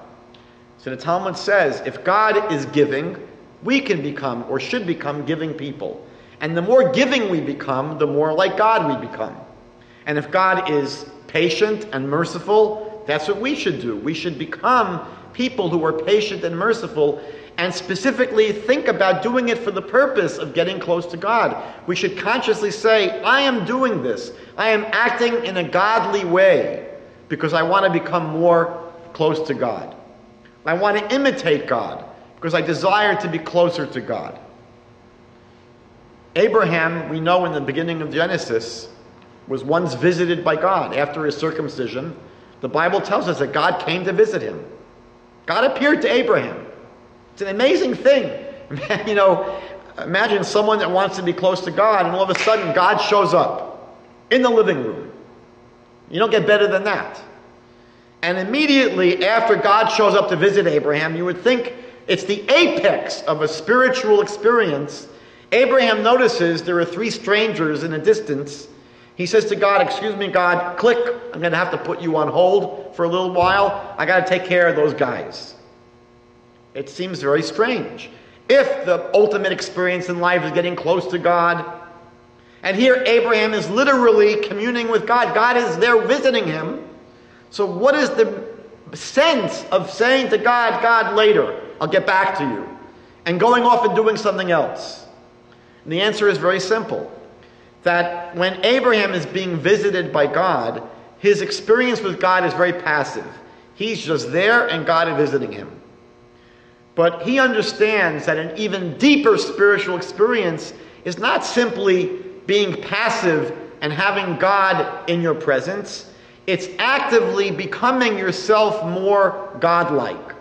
So the Talmud says, if God is giving, we can become, or should become, giving people. And the more giving we become, the more like God we become. And if God is patient and merciful, that's what we should do. We should become people who are patient and merciful, and specifically think about doing it for the purpose of getting close to God. We should consciously say, I am doing this. I am acting in a godly way because I want to become more close to God. I want to imitate God because I desire to be closer to God. Abraham, we know in the beginning of Genesis, was once visited by God after his circumcision. The Bible tells us that God came to visit him. God appeared to Abraham. It's an amazing thing. You know, imagine someone that wants to be close to God and all of a sudden God shows up in the living room. You don't get better than that. And immediately after God shows up to visit Abraham, you would think it's the apex of a spiritual experience. Abraham notices there are three strangers in a distance. He says to God, excuse me, God, click, I'm going to have to put you on hold for a little while. I got to take care of those guys. It seems very strange. If the ultimate experience in life is getting close to God, and here Abraham is literally communing with God. God is there visiting him. So what is the sense of saying to God, God, later, I'll get back to you, and going off and doing something else? And the answer is very simple. That when Abraham is being visited by God, his experience with God is very passive. He's just there and God is visiting him. But he understands that an even deeper spiritual experience is not simply being passive and having God in your presence. It's actively becoming yourself more godlike.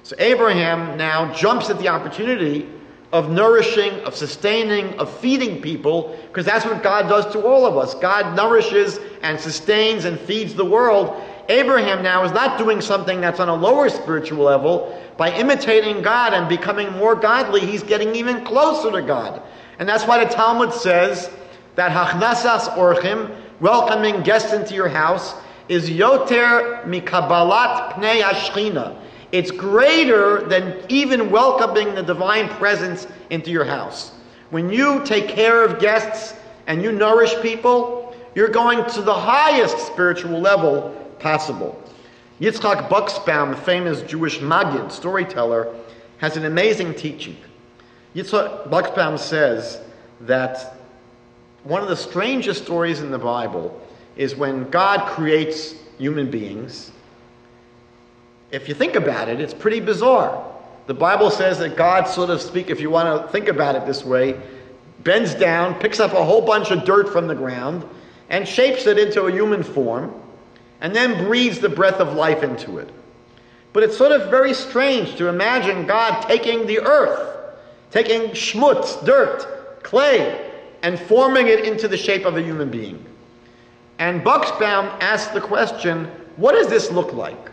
So Abraham now jumps at the opportunity of nourishing, of sustaining, of feeding people, because that's what God does to all of us. God nourishes and sustains and feeds the world. Abraham now is not doing something that's on a lower spiritual level. By imitating God and becoming more godly, he's getting even closer to God. And that's why the Talmud says that hachnasas orchim, welcoming guests into your house, is yoter mikabalat pnei hashchina. It's greater than even welcoming the divine presence into your house. When you take care of guests and you nourish people, you're going to the highest spiritual level possible. Yitzchak Buxbaum, the famous Jewish Maggid, storyteller, has an amazing teaching. Yitzchak Buxbaum says that one of the strangest stories in the Bible is when God creates human beings. If you think about it, it's pretty bizarre. The Bible says that God, so to speak, if you want to think about it this way, bends down, picks up a whole bunch of dirt from the ground, and shapes it into a human form, and then breathes the breath of life into it. But it's sort of very strange to imagine God taking the earth, taking schmutz, dirt, clay, and forming it into the shape of a human being. And Buxbaum asks the question, what does this look like?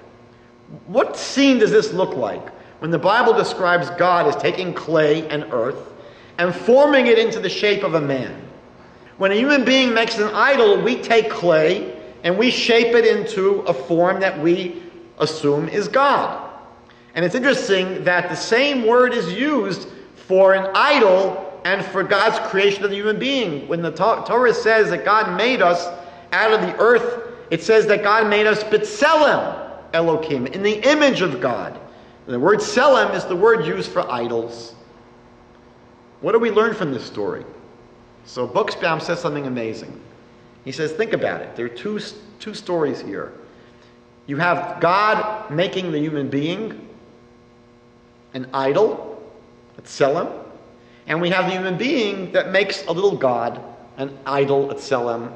What scene does this look like when the Bible describes God as taking clay and earth and forming it into the shape of a man? When a human being makes an idol, we take clay and we shape it into a form that we assume is God. And it's interesting that the same word is used for an idol and for God's creation of the human being. When the Torah says that God made us out of the earth, it says that God made us b'tselem Elohim, in the image of God. And the word selem is the word used for idols. What do we learn from this story? So Buxbaum says something amazing. He says, think about it. There are two stories here. You have God making the human being an idol, at Selem, and we have the human being that makes a little god, an idol at Selem.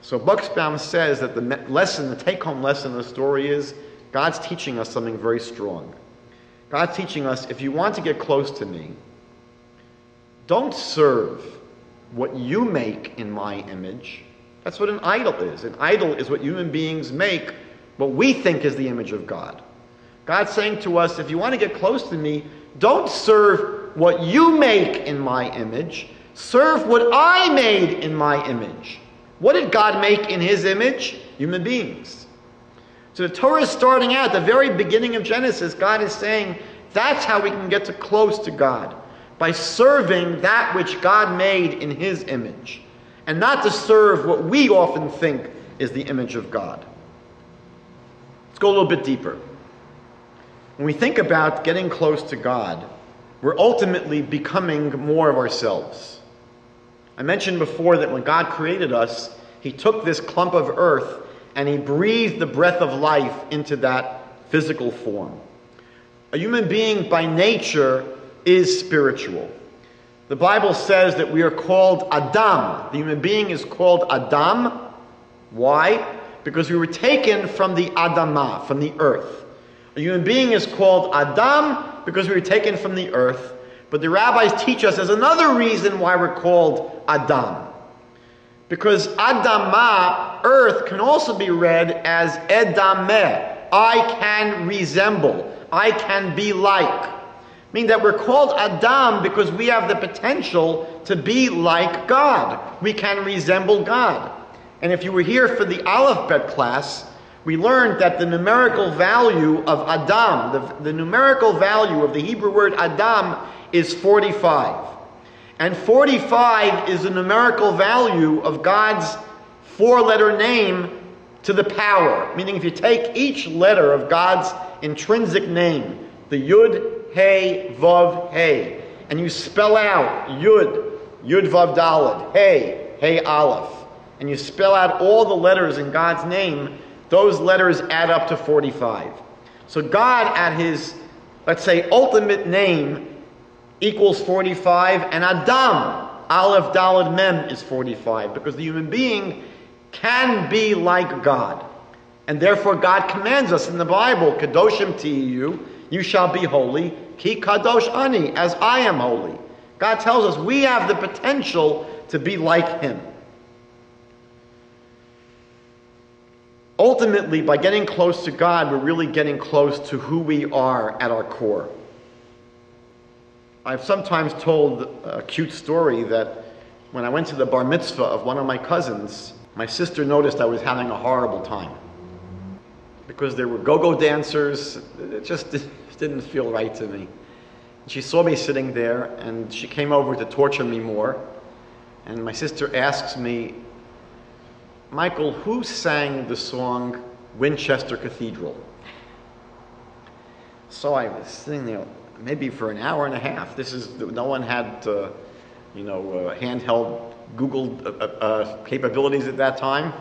So Buxbaum says that the take-home lesson of the story is God's teaching us something very strong. God's teaching us, if you want to get close to me, don't serve what you make in my image. That's what an idol is. An idol is what human beings make, what we think is the image of God. God's saying to us, if you want to get close to me, don't serve what you make in my image. Serve what I made in my image. What did God make in his image? Human beings. So the Torah is starting out, at the very beginning of Genesis, God is saying, that's how we can get close to God. By serving that which God made in his image. And not to serve what we often think is the image of God. Let's go a little bit deeper. When we think about getting close to God, we're ultimately becoming more of ourselves. I mentioned before that when God created us, he took this clump of earth and he breathed the breath of life into that physical form. A human being by nature is spiritual. The Bible says that we are called Adam. The human being is called Adam. Why? Because we were taken from the Adamah, from the earth. A human being is called Adam because we were taken from the earth. But the rabbis teach us there's another reason why we're called Adam. Because Adamah, earth, can also be read as Edameh. I can resemble. I can be like. Meaning that we're called Adam because we have the potential to be like God. We can resemble God. And if you were here for the Aleph Bet class, we learned that the numerical value of Adam, the numerical value of the Hebrew word Adam is 45. And 45 is the numerical value of God's four-letter name to the power. Meaning if you take each letter of God's intrinsic name, the Yud, Hey, Vav, Hey, and you spell out Yud, Yud Vav Daled, Hey, Hey Aleph, and you spell out all the letters in God's name, those letters add up to 45. So God at his, let's say, ultimate name equals 45, and Adam, Aleph Daled Mem, is 45, because the human being can be like God. And therefore God commands us in the Bible, Kadoshim Tiyu, you shall be holy, Ki Kadosh Ani, as I am holy. God tells us we have the potential to be like him. Ultimately, by getting close to God, we're really getting close to who we are at our core. I've sometimes told a cute story that when I went to the bar mitzvah of one of my cousins, my sister noticed I was having a horrible time. Because there were go-go dancers, it just didn't feel right to me. She saw me sitting there, and she came over to torture me more. And my sister asks me, Michael, who sang the song Winchester Cathedral? So I was sitting there maybe for an hour and a half. No one had, handheld Google capabilities at that time.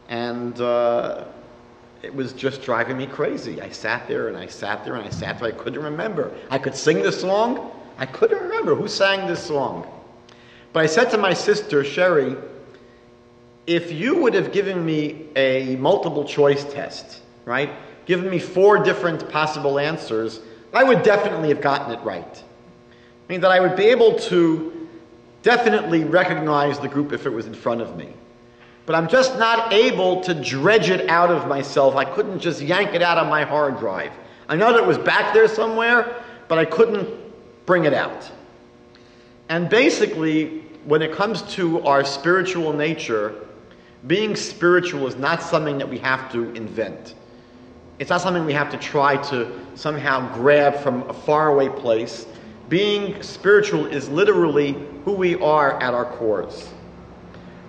And it was just driving me crazy. I sat there and I sat there and I sat there. I couldn't remember. I could sing the song. I couldn't remember who sang this song. But I said to my sister, Sherry, if you would have given me a multiple choice test, right? Given me 4 different possible answers, I would definitely have gotten it right. I mean that I would be able to definitely recognize the group if it was in front of me. But I'm just not able to dredge it out of myself. I couldn't just yank it out of my hard drive. I know that it was back there somewhere, but I couldn't bring it out. And basically, when it comes to our spiritual nature, being spiritual is not something that we have to invent. It's not something we have to try to somehow grab from a faraway place. Being spiritual is literally who we are at our cores.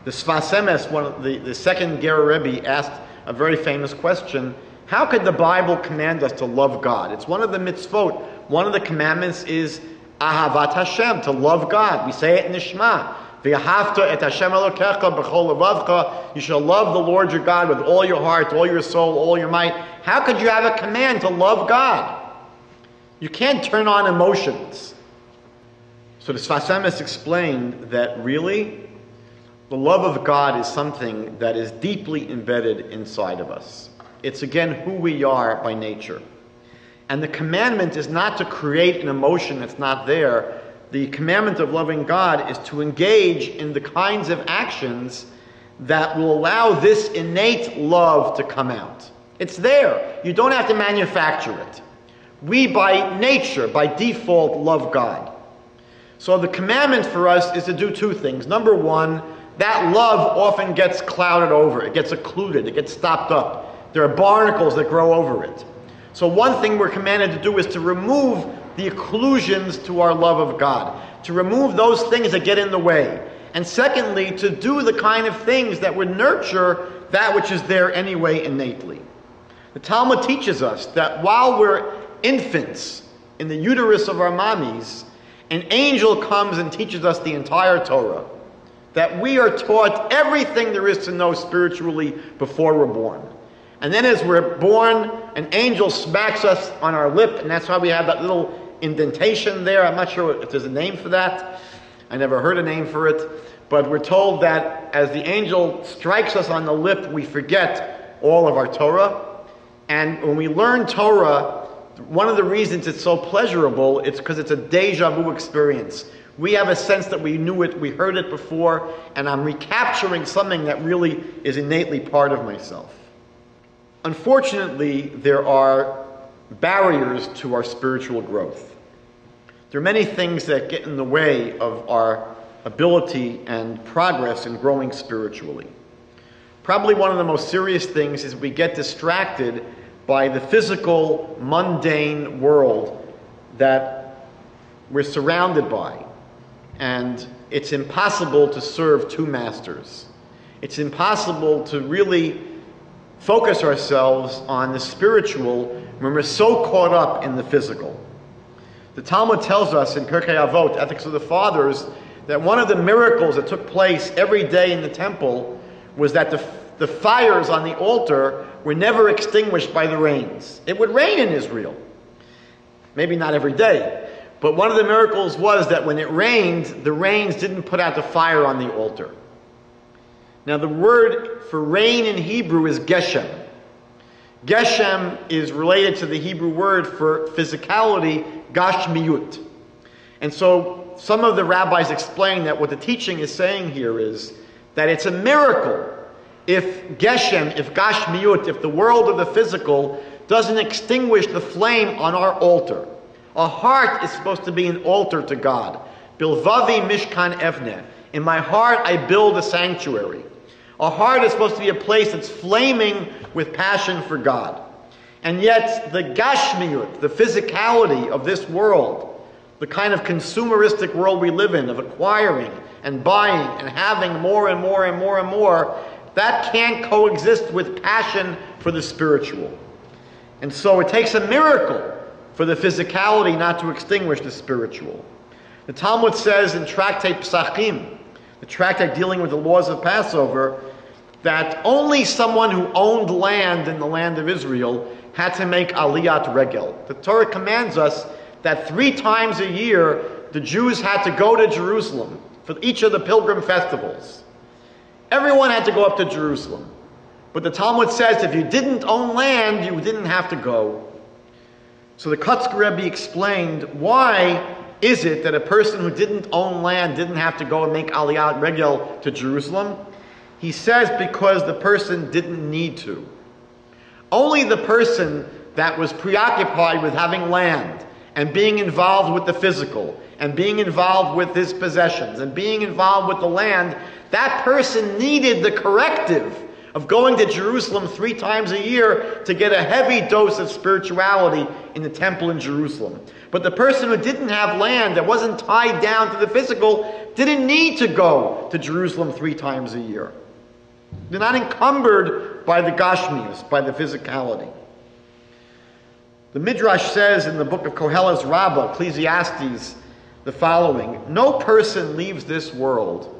The Sfas Emes, the second Ger Rebbe, asked a very famous question: how could the Bible command us to love God? It's one of the mitzvot. One of the commandments is Ahavat Hashem, to love God. We say it in the Shema. V'yahavta et Hashem Elokecha b'chol levavcha. You shall love the Lord your God with all your heart, all your soul, all your might. How could you have a command to love God? You can't turn on emotions. So the Sfas Emes explained that really, the love of God is something that is deeply embedded inside of us. It's again who we are by nature. And the commandment is not to create an emotion that's not there. The commandment of loving God is to engage in the kinds of actions that will allow this innate love to come out. It's there. You don't have to manufacture it. We, by nature, by default, love God. So the commandment for us is to do two things. Number one, that love often gets clouded over. It gets occluded. It gets stopped up. There are barnacles that grow over it. So one thing we're commanded to do is to remove the occlusions to our love of God, to remove those things that get in the way. And secondly, to do the kind of things that would nurture that which is there anyway innately. The Talmud teaches us that while we're infants in the uterus of our mommies, an angel comes and teaches us the entire Torah, that we are taught everything there is to know spiritually before we're born. And then as we're born, an angel smacks us on our lip, and that's why we have that little indentation there. I'm not sure if there's a name for that. I never heard a name for it. But we're told that as the angel strikes us on the lip, we forget all of our Torah. And when we learn Torah, one of the reasons it's so pleasurable, it's because it's a deja vu experience. We have a sense that we knew it, we heard it before, and I'm recapturing something that really is innately part of myself. Unfortunately, there are barriers to our spiritual growth. There are many things that get in the way of our ability and progress in growing spiritually. Probably one of the most serious things is we get distracted by the physical, mundane world that we're surrounded by. And it's impossible to serve two masters. It's impossible to really focus ourselves on the spiritual when we're so caught up in the physical. The Talmud tells us in Pirkei Avot, Ethics of the Fathers, that one of the miracles that took place every day in the temple was that the fires on the altar were never extinguished by the rains. It would rain in Israel. Maybe not every day. But one of the miracles was that when it rained, the rains didn't put out the fire on the altar. Now the word for rain in Hebrew is geshem. Geshem is related to the Hebrew word for physicality, gashmiyut. And so some of the rabbis explain that what the teaching is saying here is that it's a miracle if geshem, if gashmiyut, if the world of the physical doesn't extinguish the flame on our altar. A heart is supposed to be an altar to God. Bilvavi mishkan evneh. In my heart I build a sanctuary. A heart is supposed to be a place that's flaming with passion for God. And yet the gashmiyut, the physicality of this world, the kind of consumeristic world we live in, of acquiring and buying and having more and more and more and more, that can't coexist with passion for the spiritual. And so it takes a miracle for the physicality not to extinguish the spiritual. The Talmud says in Tractate Psachim, the tractate dealing with the laws of Passover, that only someone who owned land in the land of Israel had to make aliyat regel. The Torah commands us that 3 times a year the Jews had to go to Jerusalem for each of the pilgrim festivals. Everyone had to go up to Jerusalem. But the Talmud says if you didn't own land, you didn't have to go. So the Kotzker Rebbe explained, why is it that a person who didn't own land didn't have to go and make aliyat regel to Jerusalem? He says because the person didn't need to. Only the person that was preoccupied with having land and being involved with the physical and being involved with his possessions and being involved with the land, that person needed the corrective of going to Jerusalem 3 times a year to get a heavy dose of spirituality in the temple in Jerusalem. But the person who didn't have land, that wasn't tied down to the physical, didn't need to go to Jerusalem 3 times a year. They're not encumbered by the Gashmius, by the physicality. The Midrash says in the book of Koheles Rabbah, Ecclesiastes, the following: no person leaves this world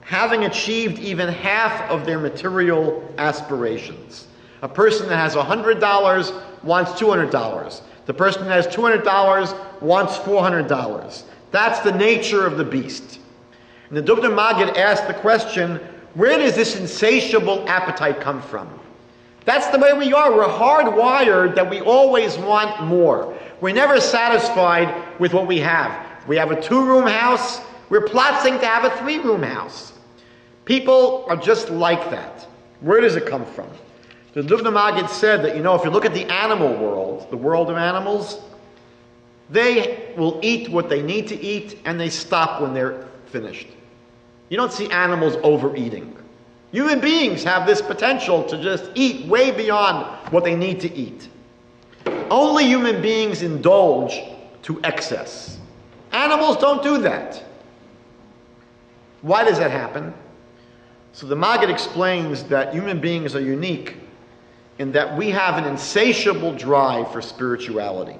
having achieved even half of their material aspirations. A person that has $100 wants $200. The person that has $200 wants $400. That's the nature of the beast. And the Dubna Maggid asked the question, where does this insatiable appetite come from? That's the way we are. We're hardwired that we always want more. We're never satisfied with what we have. We have a 2-room house. We're plotting to have a 3-room house. People are just like that. Where does it come from? The Dubna Maggid said that, if you look at the animal world, the world of animals, they will eat what they need to eat and they stop when they're finished. You don't see animals overeating. Human beings have this potential to just eat way beyond what they need to eat. Only human beings indulge to excess. Animals don't do that. Why does that happen? So the Maggid explains that human beings are unique in that we have an insatiable drive for spirituality.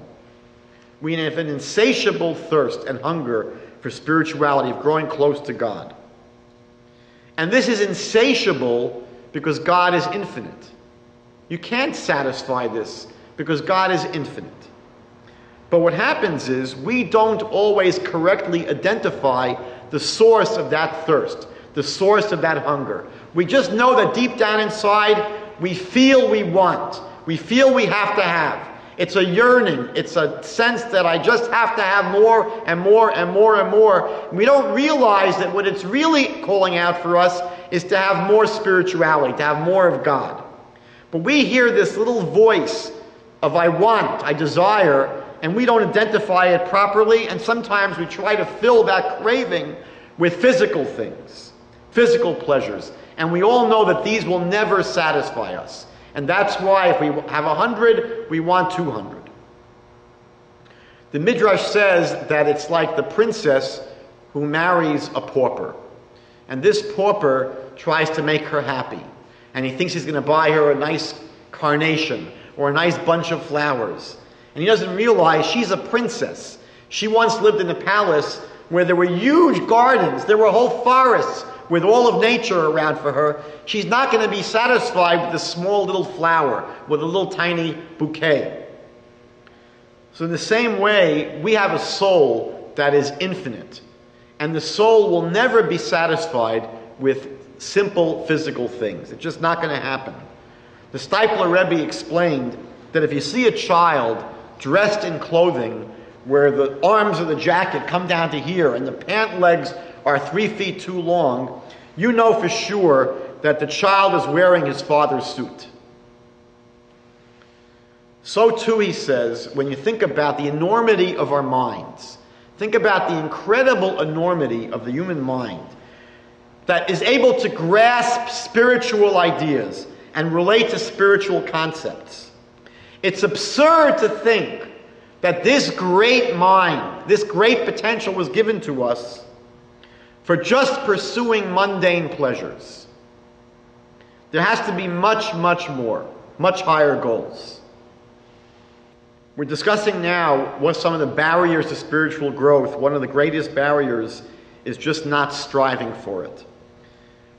We have an insatiable thirst and hunger for spirituality, of growing close to God. And this is insatiable because God is infinite. You can't satisfy this because God is infinite. But what happens is we don't always correctly identify the source of that thirst, the source of that hunger. We just know that deep down inside, we feel we want. We feel we have to have. It's a yearning. It's a sense that I just have to have more and more and more and more. We don't realize that what it's really calling out for us is to have more spirituality, to have more of God. But we hear this little voice of I want, I desire, and we don't identify it properly, and sometimes we try to fill that craving with physical things, physical pleasures. And we all know that these will never satisfy us. And that's why if we have 100, we want 200. The Midrash says that it's like the princess who marries a pauper. And this pauper tries to make her happy. And he thinks he's going to buy her a nice carnation or a nice bunch of flowers. And he doesn't realize she's a princess. She once lived in a palace where there were huge gardens. There were whole forests with all of nature around for her. She's not going to be satisfied with a small little flower, with a little tiny bouquet. So in the same way, we have a soul that is infinite. And the soul will never be satisfied with simple physical things. It's just not going to happen. The Steipler Rebbe explained that if you see a child dressed in clothing where the arms of the jacket come down to here and the pant legs are 3 feet too long, you know for sure that the child is wearing his father's suit. So too, he says, when you think about the enormity of our minds, think about the incredible enormity of the human mind that is able to grasp spiritual ideas and relate to spiritual concepts. It's absurd to think that this great mind, this great potential was given to us for just pursuing mundane pleasures. There has to be much, much more, much higher goals. We're discussing now what some of the barriers to spiritual growth. One of the greatest barriers is just not striving for it.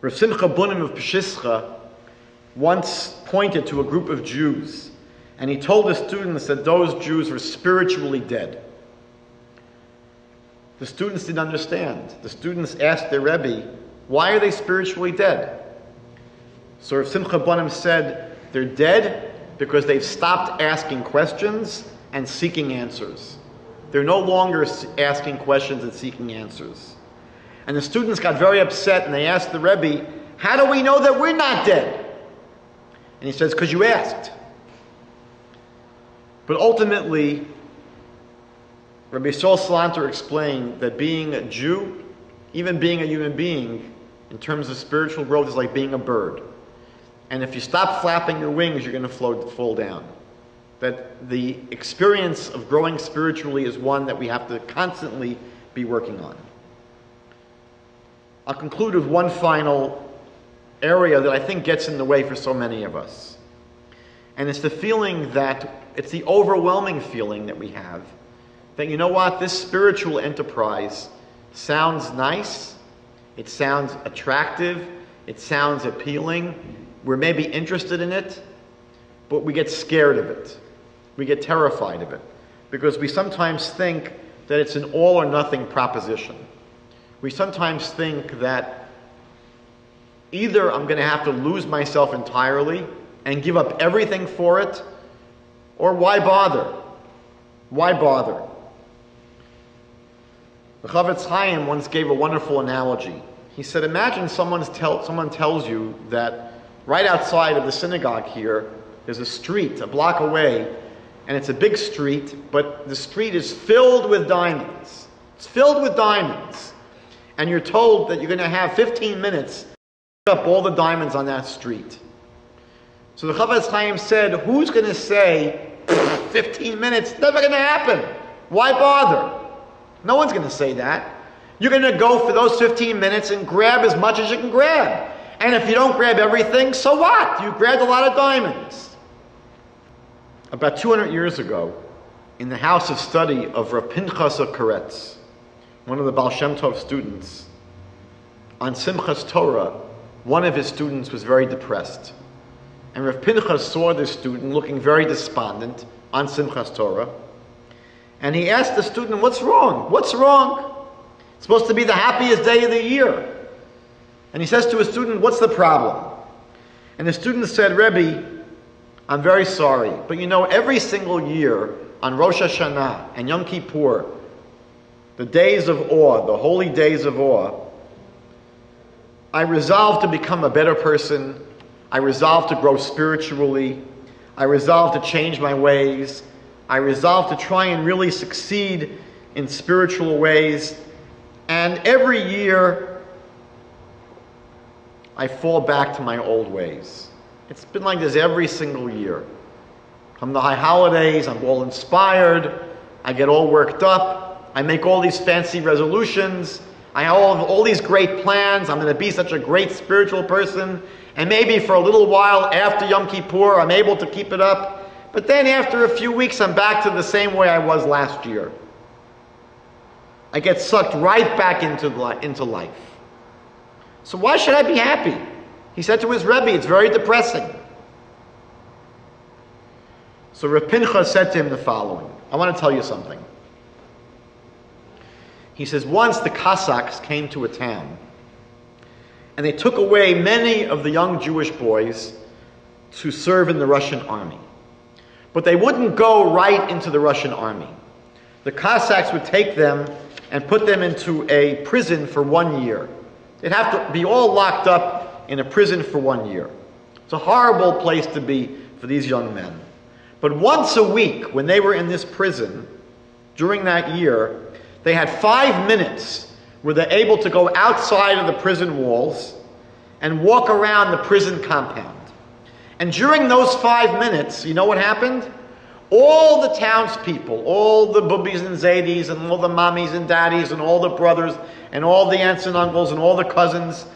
Rav Simcha Bunim of Peshischa once pointed to a group of Jews, and he told the students that those Jews were spiritually dead. The students didn't understand. The students asked their Rebbe, why are they spiritually dead? So Rav Simcha Bunim said, they're dead because they've stopped asking questions and seeking answers. They're no longer asking questions and seeking answers. And the students got very upset and they asked the Rebbe, how do we know that we're not dead? And he says, because you asked. But ultimately, Rabbi Saul Salanter explained that being a Jew, even being a human being, in terms of spiritual growth, is like being a bird. And if you stop flapping your wings, you're going to fall down. That the experience of growing spiritually is one that we have to constantly be working on. I'll conclude with one final area that I think gets in the way for so many of us. And it's the feeling that, it's the overwhelming feeling that we have, that you know what, this spiritual enterprise sounds nice, it sounds attractive, it sounds appealing, we're maybe interested in it, but we get scared of it. We get terrified of it. Because we sometimes think that it's an all or nothing proposition. We sometimes think that either I'm going to have to lose myself entirely and give up everything for it, or why bother? Why bother? The Chavetz Chaim once gave a wonderful analogy. He said, imagine someone tells you that right outside of the synagogue here, there's a street a block away, and it's a big street, but the street is filled with diamonds. It's filled with diamonds. And you're told that you're going to have 15 minutes to pick up all the diamonds on that street. So the Chavetz Chaim said, who's going to say 15 minutes? Never going to happen. Why bother? No one's going to say that. You're going to go for those 15 minutes and grab as much as you can grab. And if you don't grab everything, so what? You grabbed a lot of diamonds. About 200 years ago, in the house of study of Rav Pinchas Occurrences, one of the Baal Shem Tov students, on Simchas Torah, one of his students was very depressed. And Rav Pinchas saw this student looking very despondent on Simchas Torah. And he asked the student, what's wrong? What's wrong? It's supposed to be the happiest day of the year. And he says to his student, what's the problem? And the student said, Rebbe, I'm very sorry, but you know, every single year on Rosh Hashanah and Yom Kippur, the days of awe, the holy days of awe, I resolve to become a better person. I resolve to grow spiritually. I resolve to change my ways. I resolve to try and really succeed in spiritual ways. And every year, I fall back to my old ways. It's been like this every single year. Come the high holidays, I'm all inspired. I get all worked up. I make all these fancy resolutions. I have all these great plans. I'm going to be such a great spiritual person. And maybe for a little while after Yom Kippur, I'm able to keep it up. But then after a few weeks, I'm back to the same way I was last year. I get sucked right back into life. So why should I be happy? He said to his Rebbe, it's very depressing. So Rav Pinchas said to him the following. I want to tell you something. He says, once the Cossacks came to a town, and they took away many of the young Jewish boys to serve in the Russian army. But they wouldn't go right into the Russian army. The Cossacks would take them and put them into a prison for 1 year. They'd have to be all locked up in a prison for 1 year. It's a horrible place to be for these young men. But once a week, when they were in this prison, during that year, they had 5 minutes where they're able to go outside of the prison walls and walk around the prison compound. And during those 5 minutes, you know what happened? All the townspeople, all the boobies and zadis and all the mommies and daddies and all the brothers and all the aunts and uncles and all the cousins,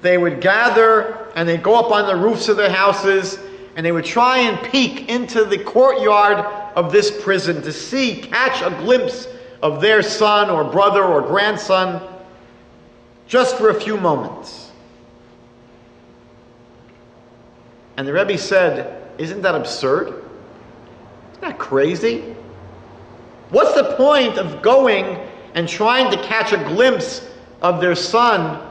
they would gather and they'd go up on the roofs of their houses and they would try and peek into the courtyard of this prison to catch a glimpse of their son or brother or grandson just for a few moments. And the Rebbe said, isn't that absurd? Isn't that crazy? What's the point of going and trying to catch a glimpse of their son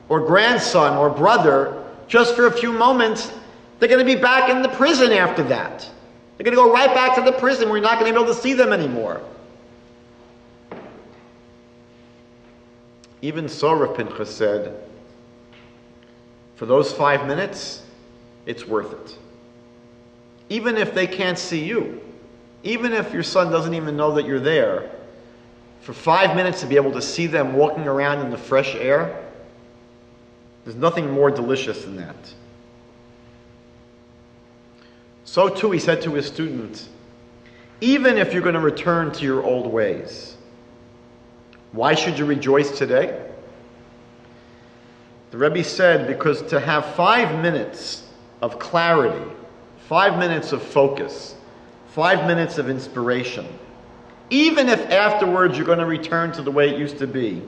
or grandson or brother just for a few moments? They're going to be back in the prison after that. They're going to go right back to the prison. We're not going to be able to see them anymore. Even so, Rav Pinchas said, for those 5 minutes, it's worth it. Even if they can't see you, even if your son doesn't even know that you're there, for 5 minutes to be able to see them walking around in the fresh air, there's nothing more delicious than that. So too, he said to his student, even if you're going to return to your old ways, why should you rejoice today? The Rabbi said, because to have 5 minutes of clarity, 5 minutes of focus, 5 minutes of inspiration, even if afterwards you're going to return to the way it used to be,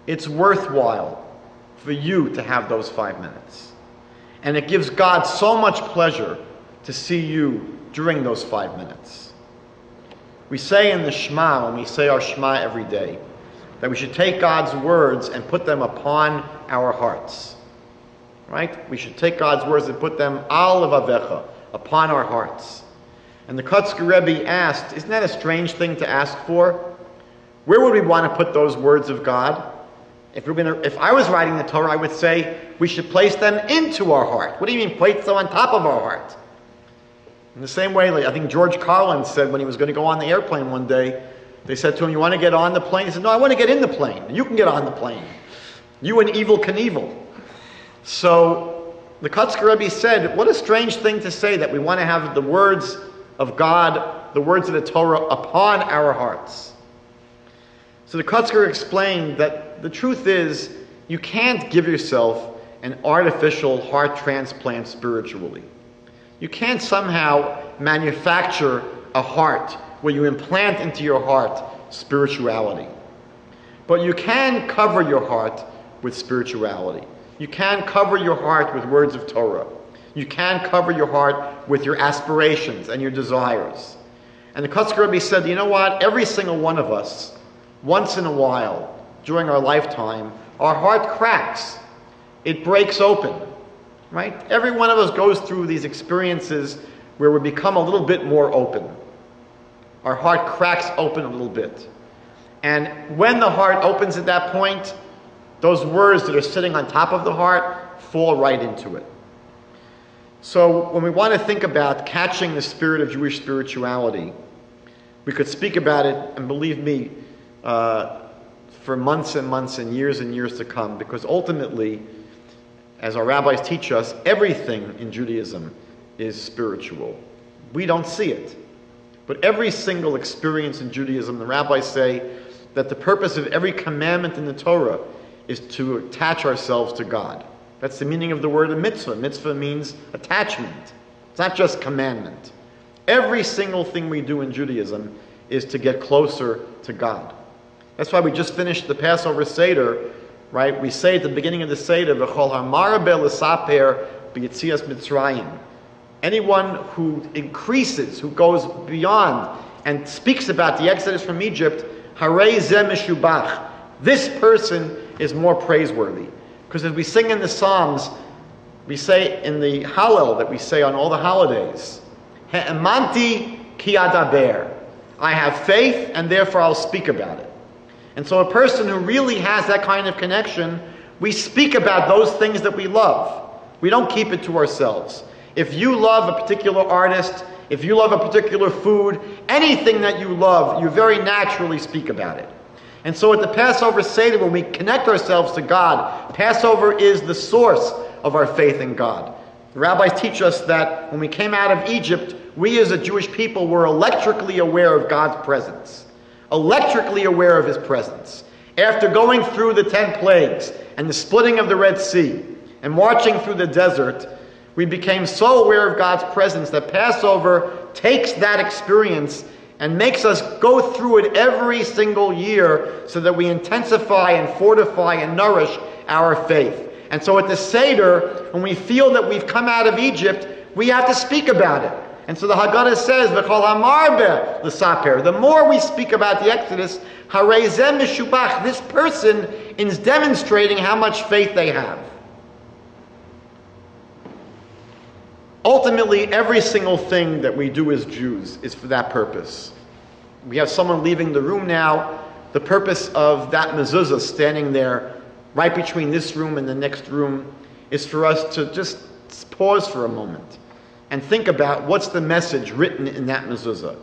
it's worthwhile for you to have those 5 minutes. And it gives God so much pleasure to see you during those 5 minutes. We say in the Shema, when we say our Shema every day, that we should take God's words and put them upon our hearts. Right? We should take God's words and put them al levavecha, upon our hearts. And the Kotzker Rebbe asked, isn't that a strange thing to ask for? Where would we want to put those words of God? If I was writing the Torah, I would say we should place them into our heart. What do you mean place them on top of our heart? In the same way, I think George Carlin said when he was going to go on the airplane one day, they said to him, you want to get on the plane? He said, no, I want to get in the plane. You can get on the plane. You and Evel Knievel. So the Kotzker Rebbe said, what a strange thing to say that we want to have the words of God, the words of the Torah upon our hearts. So the Kotzker explained that the truth is you can't give yourself an artificial heart transplant spiritually. You can't somehow manufacture a heart where you implant into your heart spirituality. But you can cover your heart with spirituality. You can cover your heart with words of Torah. You can cover your heart with your aspirations and your desires. And the Kotzker Rebbe said, you know what? Every single one of us, once in a while, during our lifetime, our heart cracks. It breaks open. Right? Every one of us goes through these experiences where we become a little bit more open. Our heart cracks open a little bit. And when the heart opens at that point, those words that are sitting on top of the heart fall right into it. So when we want to think about catching the spirit of Jewish spirituality, we could speak about it, and believe me, for months and months and years to come, because ultimately, as our rabbis teach us, everything in Judaism is spiritual. We don't see it. But every single experience in Judaism, the rabbis say that the purpose of every commandment in the Torah is to attach ourselves to God. That's the meaning of the word mitzvah. Mitzvah means attachment. It's not just commandment. Every single thing we do in Judaism is to get closer to God. That's why we just finished the Passover Seder. Right? We say at the beginning of the Seder, V'chol hamarbe l'saper b'yitzias Mitzrayim. Anyone who increases, who goes beyond and speaks about the Exodus from Egypt, harei zeh meshubach. This person is more praiseworthy. Because as we sing in the Psalms, we say in the Hallel that we say on all the holidays, He'emanti ki adaber. I have faith and therefore I'll speak about it. And so a person who really has that kind of connection, we speak about those things that we love. We don't keep it to ourselves. If you love a particular artist, if you love a particular food, anything that you love, you very naturally speak about it. And so at the Passover Seder, when we connect ourselves to God, Passover is the source of our faith in God. The rabbis teach us that when we came out of Egypt, we as a Jewish people were electrically aware of God's presence. Electrically aware of His presence. After going through the 10 plagues and the splitting of the Red Sea and marching through the desert, we became so aware of God's presence that Passover takes that experience and makes us go through it every single year so that we intensify and fortify and nourish our faith. And so at the Seder, when we feel that we've come out of Egypt, we have to speak about it. And so the Haggadah says, V'chol hamarbe l'saper. The more we speak about the Exodus, harei zeh meshubach. This person is demonstrating how much faith they have. Ultimately, every single thing that we do as Jews is for that purpose. We have someone leaving the room now. The purpose of that mezuzah standing there right between this room and the next room is for us to just pause for a moment and think about what's the message written in that mezuzah.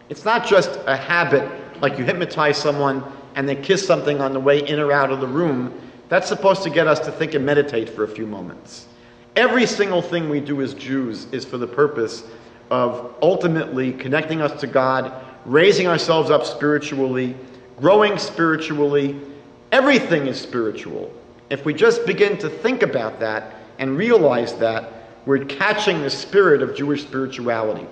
It's not just a habit like you hypnotize someone and they kiss something on the way in or out of the room, that's supposed to get us to think and meditate for a few moments. Every single thing we do as Jews is for the purpose of ultimately connecting us to God, raising ourselves up spiritually, growing spiritually. Everything is spiritual. If we just begin to think about that and realize that, we're catching the spirit of Jewish spirituality.